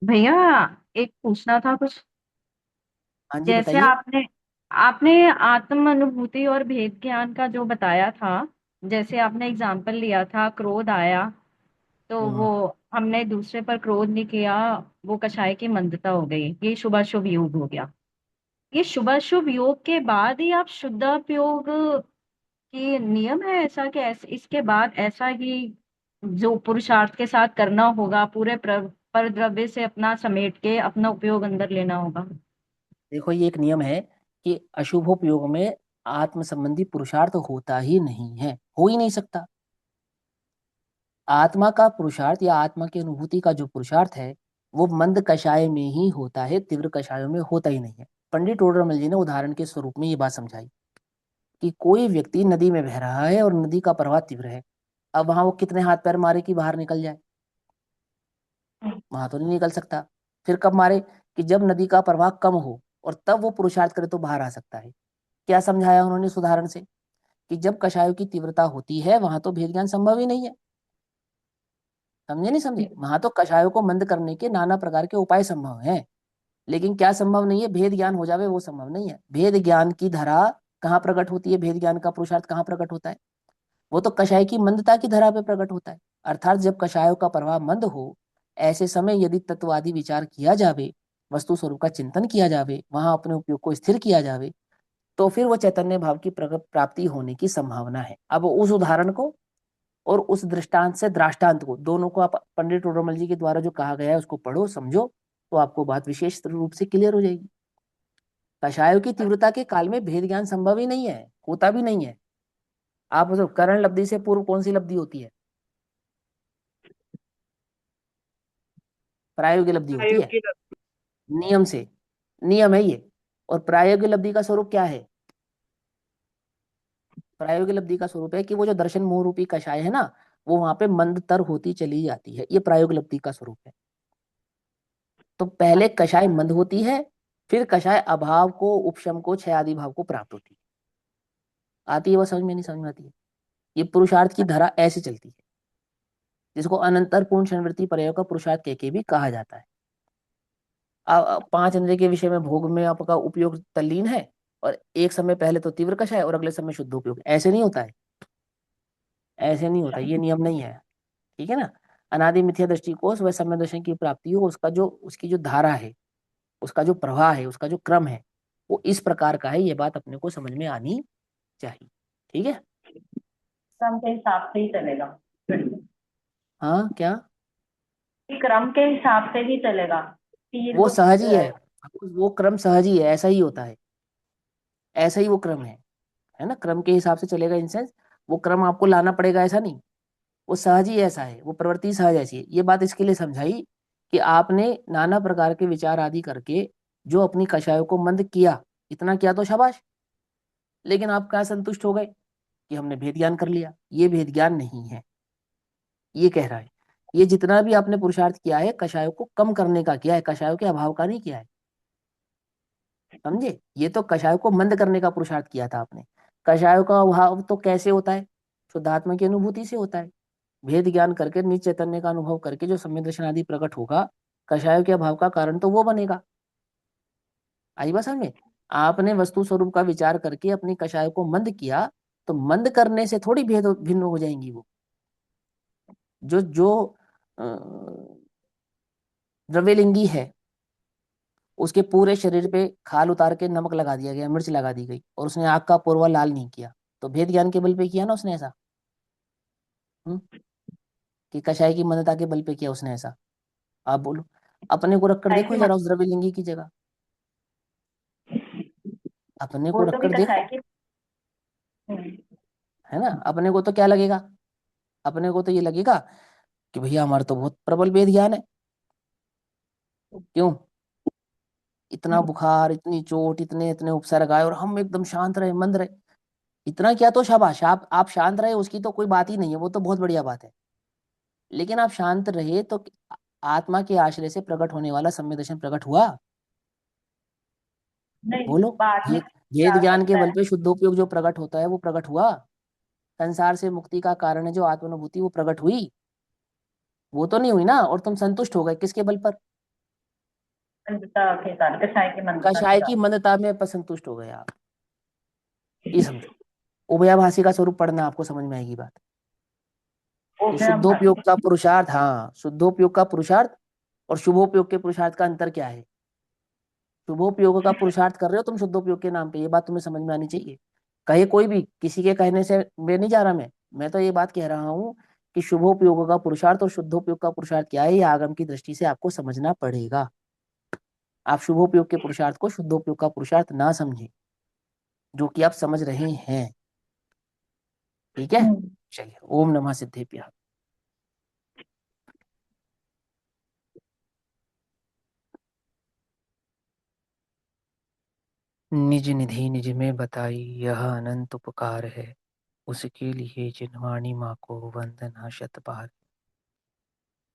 भैया, एक पूछना था कुछ।
हाँ जी
जैसे
बताइए।
आपने आपने आत्म अनुभूति और भेद ज्ञान का जो बताया था, जैसे आपने एग्जाम्पल लिया था, क्रोध आया तो
हम्म।
वो हमने दूसरे पर क्रोध नहीं किया, वो कषाय की मंदता हो गई, ये शुभाशुभ योग हो गया। ये शुभाशुभ योग के बाद ही आप शुद्धापयोग की नियम है ऐसा कि इसके बाद ऐसा ही जो पुरुषार्थ के साथ करना होगा, पूरे पर द्रव्य से अपना समेट के अपना उपयोग अंदर लेना होगा।
देखो ये एक नियम है कि अशुभोपयोग में आत्म संबंधी पुरुषार्थ होता ही नहीं है, हो ही नहीं सकता। आत्मा का पुरुषार्थ या आत्मा की अनुभूति का जो पुरुषार्थ है वो मंद कषाय में ही होता है, तीव्र कषायों में होता ही नहीं है। पंडित टोडरमल जी ने उदाहरण के स्वरूप में ये बात समझाई कि कोई व्यक्ति नदी में बह रहा है और नदी का प्रवाह तीव्र है। अब वहां वो कितने हाथ पैर मारे कि बाहर निकल जाए? वहां तो नहीं निकल सकता। फिर कब मारे? कि जब नदी का प्रवाह कम हो और तब वो पुरुषार्थ करे तो बाहर आ सकता है। क्या समझाया उन्होंने इस उदाहरण से? कि जब कषायों की तीव्रता होती है वहां तो भेद ज्ञान संभव ही नहीं है। समझे नहीं समझे? वहां तो कषायों को मंद करने के नाना प्रकार के उपाय संभव हैं, लेकिन क्या संभव नहीं है? भेद ज्ञान हो जावे वो संभव नहीं है। भेद ज्ञान की धारा कहाँ प्रकट होती है? भेद ज्ञान का पुरुषार्थ कहाँ प्रकट होता है? वो तो कषाय की मंदता की धारा पे प्रकट होता है। अर्थात जब कषायों का प्रभाव मंद हो, ऐसे समय यदि तत्ववादी विचार किया जावे, वस्तु स्वरूप का चिंतन किया जावे, वहां अपने उपयोग को स्थिर किया जावे, तो फिर वो चैतन्य भाव की प्राप्ति होने की संभावना है। अब उस उदाहरण को और उस दृष्टांत से दृष्टांत को दोनों को आप पंडित टोडरमल जी के द्वारा जो कहा गया है उसको पढ़ो समझो, तो आपको बात विशेष रूप से क्लियर हो जाएगी। कषायों की तीव्रता के काल में भेद ज्ञान संभव ही नहीं है, होता भी नहीं है। आप मतलब करण लब्धि से पूर्व कौन सी लब्धि होती है? प्रायोगिक लब्धि होती है,
अयोग्य
नियम से। नियम है ये। और प्रायोगिक लब्धि का स्वरूप क्या है? प्रायोगिक लब्धि का स्वरूप है कि वो जो दर्शन मोह रूपी कषाय है ना, वो वहां पे मंदतर होती चली जाती है। ये प्रायोगिक लब्धि का स्वरूप है। तो पहले कषाय मंद होती है, फिर कषाय अभाव को, उपशम को, क्षय आदि भाव को प्राप्त होती है। आती है वो समझ में? नहीं समझ में आती है? ये पुरुषार्थ की धारा ऐसे चलती है, जिसको अनंतर पूर्ण क्षणवृत्ति प्रयोग का पुरुषार्थ कह के भी कहा जाता है। पांच इंद्रिय के विषय में भोग में आपका उपयोग तल्लीन है, और एक समय पहले तो तीव्र कषाय और अगले समय शुद्ध उपयोग। ऐसे नहीं होता है, ऐसे नहीं होता, ये नियम नहीं है। ठीक है ना? अनादि मिथ्या दृष्टिकोण वह समय दर्शन की प्राप्ति हो, उसका जो उसकी जो धारा है, उसका जो प्रवाह है, उसका जो क्रम है, वो इस प्रकार का है। ये बात अपने को समझ में आनी चाहिए। ठीक है?
क्रम के हिसाब से ही चलेगा।
हाँ क्या?
क्रम के हिसाब से ही चलेगा कि ये
वो
तो
सहज ही है, वो क्रम सहज ही है, ऐसा ही होता है। ऐसा ही वो क्रम है ना? क्रम के हिसाब से चलेगा इन सेंस, वो क्रम आपको लाना पड़ेगा ऐसा नहीं। वो सहज ही ऐसा है, वो प्रवृत्ति सहज ऐसी है। ये बात इसके लिए समझाई कि आपने नाना प्रकार के विचार आदि करके जो अपनी कषायों को मंद किया, इतना किया तो शाबाश, लेकिन आप क्या संतुष्ट हो गए कि हमने भेद ज्ञान कर लिया? ये भेद ज्ञान नहीं है, ये कह रहा है। ये जितना भी आपने पुरुषार्थ किया है कषायों को कम करने का किया है, कषायों के अभाव का नहीं किया है। समझे? ये तो कषायों को मंद करने का पुरुषार्थ किया था आपने। कषायों का अभाव तो कैसे होता है? शुद्धात्मा की अनुभूति से होता है। भेद ज्ञान करके निज चैतन्य का अनुभव करके जो सम्यक दर्शन आदि प्रकट होगा, कषायों के अभाव का कारण तो वो बनेगा। आई बात समझ में? आपने वस्तु स्वरूप का विचार करके अपनी कषायों को मंद किया, तो मंद करने से थोड़ी भेद भिन्न हो जाएंगी वो। जो जो अ, द्रव्यलिंगी है, उसके पूरे शरीर पे खाल उतार के नमक लगा दिया गया, मिर्च लगा दी गई, और उसने आग का पूर्वा लाल नहीं किया, तो भेद ज्ञान के बल पे किया ना उसने ऐसा? हम्म? कि कषाय की मंदता के बल पे किया उसने ऐसा? आप बोलो। अपने को रखकर देखो जरा उस द्रव्यलिंगी की जगह, अपने को
वो तो भी
रखकर
कसाय
देखो।
की
है ना। अपने को तो क्या लगेगा, अपने को तो ये लगेगा कि भैया हमारा तो बहुत प्रबल वेद ज्ञान है। क्यों, इतना बुखार, इतनी चोट, इतने इतने उपसर्ग आए और हम एकदम शांत रहे, मंद रहे। इतना क्या तो शाबाश, आप शांत रहे, उसकी तो कोई बात ही नहीं है, वो तो बहुत बढ़िया बात है। लेकिन आप शांत रहे तो आत्मा के आश्रय से प्रकट होने वाला सम्यक दर्शन प्रकट हुआ।
नहीं,
बोलो।
बाद में
भेद
क्या
भेद
आ
ज्ञान के
सकता
बल
है?
पे शुद्धोपयोग जो प्रकट होता है वो प्रकट हुआ। संसार से मुक्ति का कारण है जो आत्मानुभूति, वो प्रकट हुई। वो तो नहीं हुई ना, और तुम संतुष्ट हो गए किसके बल पर?
मंदता के कारण, कषाय की मंदता के
कषाय की
कारण।
मंदता में पर संतुष्ट हो गए आप। ये समझो, उभयाभाषी का स्वरूप पढ़ना, आपको समझ में आएगी बात।
वो
कि
फिर हम भाषी।
शुद्धोपयोग का पुरुषार्थ, हाँ, शुद्धोपयोग का पुरुषार्थ और शुभोपयोग के पुरुषार्थ का अंतर क्या है। शुभोपयोग का पुरुषार्थ कर रहे हो तुम शुद्धोपयोग के नाम पे, ये बात तुम्हें समझ में आनी चाहिए। कहे कोई भी, किसी के कहने से मैं नहीं जा रहा, मैं तो ये बात कह रहा हूँ कि शुभोपयोग का पुरुषार्थ और शुद्धोपयोग का पुरुषार्थ क्या है, ये आगम की दृष्टि से आपको समझना पड़ेगा। आप शुभोपयोग के पुरुषार्थ को शुद्धोपयोग का पुरुषार्थ ना समझे, जो कि आप समझ रहे हैं। ठीक है,
हम्म।
चलिए, ओम नमः सिद्धेभ्यः। निज निधि निज में बताई, यह अनंत उपकार है, उसके लिए जिनवाणी माँ को वंदना शत बार।